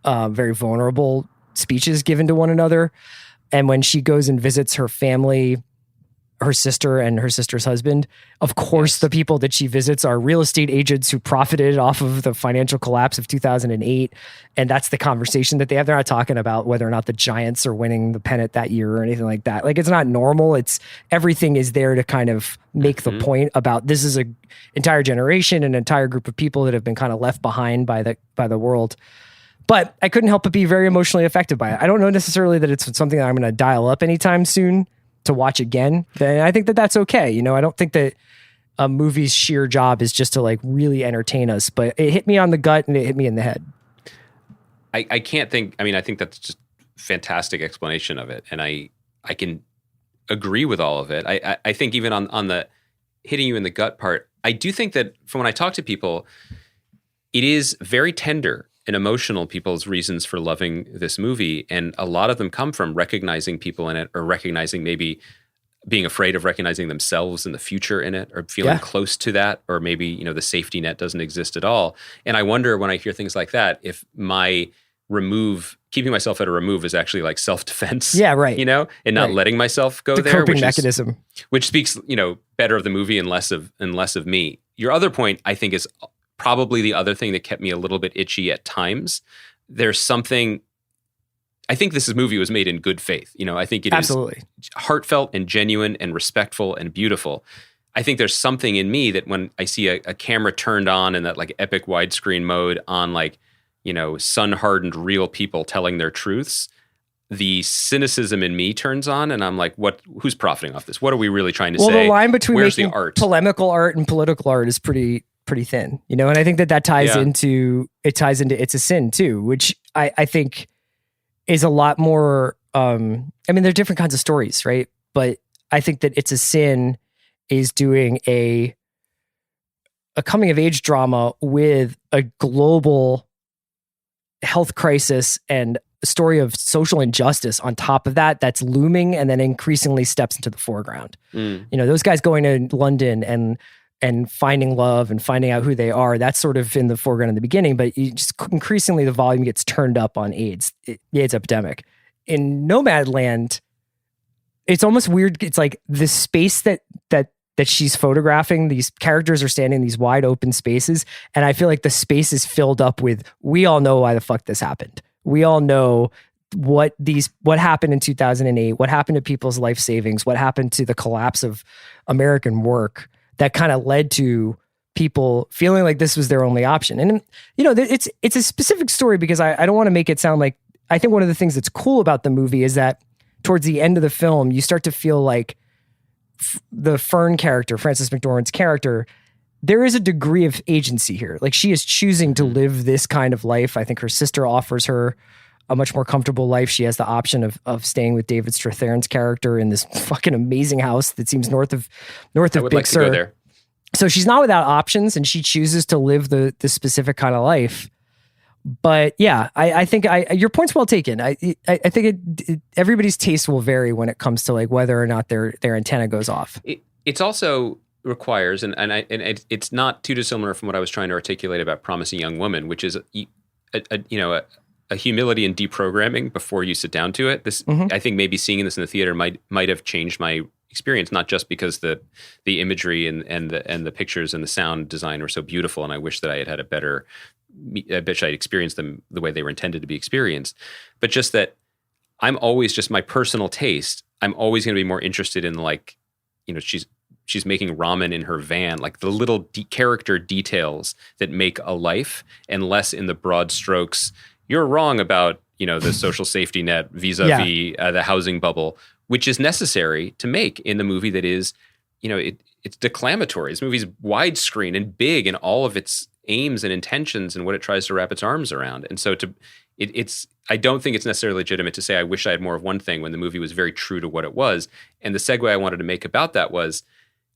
very vulnerable speeches given to one another. And when she goes and visits her family, her sister and her sister's husband, of course, the people that she visits are real estate agents who profited off of the financial collapse of 2008. And that's the conversation that they have. They're not talking about whether or not the Giants are winning the pennant that year or anything like that. Like, it's not normal. It's everything is there to kind of make the point about this is an entire generation, an entire group of people that have been kind of left behind by the world. But I couldn't help but be very emotionally affected by it. I don't know necessarily that it's something that I'm going to dial up anytime soon to watch again. Then I think that that's okay. I don't think that a movie's sheer job is just to like really entertain us, but it hit me on the gut and it hit me in the head. I can't think. I think that's just fantastic explanation of it, and I can agree with all of it. I think even on the hitting you in the gut part, I do think that from when I talk to people, it is very tender and emotional, people's reasons for loving this movie. And a lot of them come from recognizing people in it, or recognizing, maybe being afraid of recognizing themselves in the future in it, or feeling close to that, or maybe, the safety net doesn't exist at all. And I wonder, when I hear things like that, if my keeping myself at a remove is actually like self-defense. Yeah, right. And not letting myself go the there. Coping mechanism. Which speaks, better of the movie and less of me. Your other point, I think, is probably the other thing that kept me a little bit itchy at times. There's something, I think this movie was made in good faith. I think it Absolutely. is heartfelt and genuine and respectful and beautiful. I think there's something in me that when I see a camera turned on in that like epic widescreen mode on like, sun-hardened real people telling their truths, the cynicism in me turns on, and I'm like, who's profiting off this? What are we really trying to say? Well, the line between Where's making the art? polemical art and political art is pretty thin, and I think that ties into It's a Sin too, which I think is a lot more, there are different kinds of stories, right? But I think that It's a Sin is doing a coming of age drama with a global health crisis and a story of social injustice on top of that's looming, and then increasingly steps into the foreground. Those guys going to London and finding love and finding out who they are, that's sort of in the foreground in the beginning, but you just increasingly the volume gets turned up on the AIDS epidemic. In Nomadland, it's almost weird. It's like the space that she's photographing, these characters are standing in these wide open spaces, and I feel like the space is filled up with, we all know why the fuck this happened. We all know what happened in 2008, what happened to people's life savings, what happened to the collapse of American work that kind of led to people feeling like this was their only option. And, you know, it's a specific story because I don't want to make it sound like, I think one of the things that's cool about the movie is that towards the end of the film, you start to feel like the Fern character, Frances McDormand's character, there is a degree of agency here. Like, she is choosing to live this kind of life. I think her sister offers her a much more comfortable life. She has the option of staying with David Strathairn's character in this fucking amazing house that seems north of I would Big like Sur. to go there. So she's not without options, and she chooses to live the specific kind of life. But yeah, I think your point's well taken. I think everybody's taste will vary when it comes to like whether or not their antenna goes off. It's also requires, and it's not too dissimilar from what I was trying to articulate about Promising Young Woman, which is a humility and deprogramming before you sit down to it. This, I think, maybe seeing this in the theater might have changed my experience, not just because the imagery and the pictures and the sound design were so beautiful, and I wish that I had a better. I bet I'd experienced them the way they were intended to be experienced, but just that I'm always just my personal taste. I'm always going to be more interested in, like, you know, she's making ramen in her van, like the little character details that make a life, and less in the broad strokes. You're wrong about, you know, the social safety net vis-a-vis the housing bubble, which is necessary to make in the movie that is, you know, it's declamatory. This movie's widescreen and big in all of its aims and intentions and what it tries to wrap its arms around. And so I don't think it's necessarily legitimate to say I wish I had more of one thing when the movie was very true to what it was. And the segue I wanted to make about that was,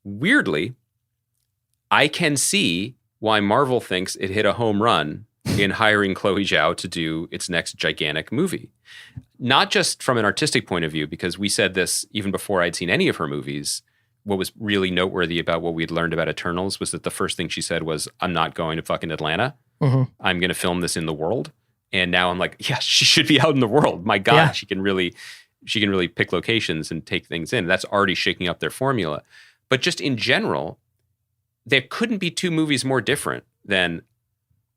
weirdly, I can see why Marvel thinks it hit a home run in hiring Chloe Zhao to do its next gigantic movie. Not just from an artistic point of view, because we said this even before I'd seen any of her movies. What was really noteworthy about what we'd learned about Eternals was that the first thing she said was, I'm not going to fucking Atlanta. I'm going to film this in the world. And now I'm like, yeah, she should be out in the world. My God, yeah. She can really pick locations and take things in. That's already shaking up their formula. But just in general, there couldn't be two movies more different than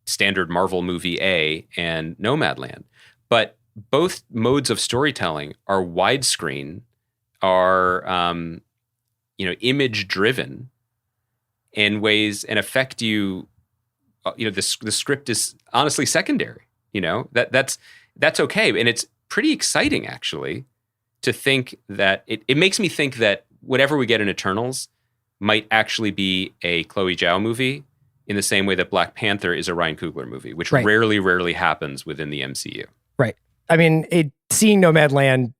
standard Marvel movie A and Nomadland. But both modes of storytelling are widescreen, are image driven in ways and affect you. You know, the script is honestly secondary. You know, that's okay, and it's pretty exciting actually to think that it makes me think that whatever we get in Eternals might actually be a Chloe Zhao movie in the same way that Black Panther is a Ryan Coogler movie, which rarely happens within the MCU. Right. I mean, seeing Nomadland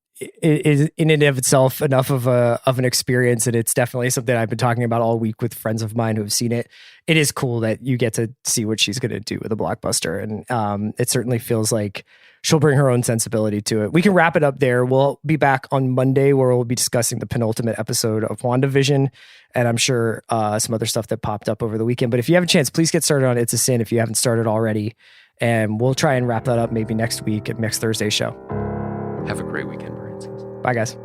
is in and of itself enough of an experience, and it's definitely something I've been talking about all week with friends of mine who have seen it. It is cool that you get to see what she's going to do with a blockbuster, and it certainly feels like she'll bring her own sensibility to it. We can wrap it up there. We'll be back on Monday where we'll be discussing the penultimate episode of WandaVision, and I'm sure some other stuff that popped up over the weekend. But if you have a chance, please get started on It's a Sin if you haven't started already, and we'll try and wrap that up maybe next week at next Thursday's show. Have a great weekend. Bye, guys.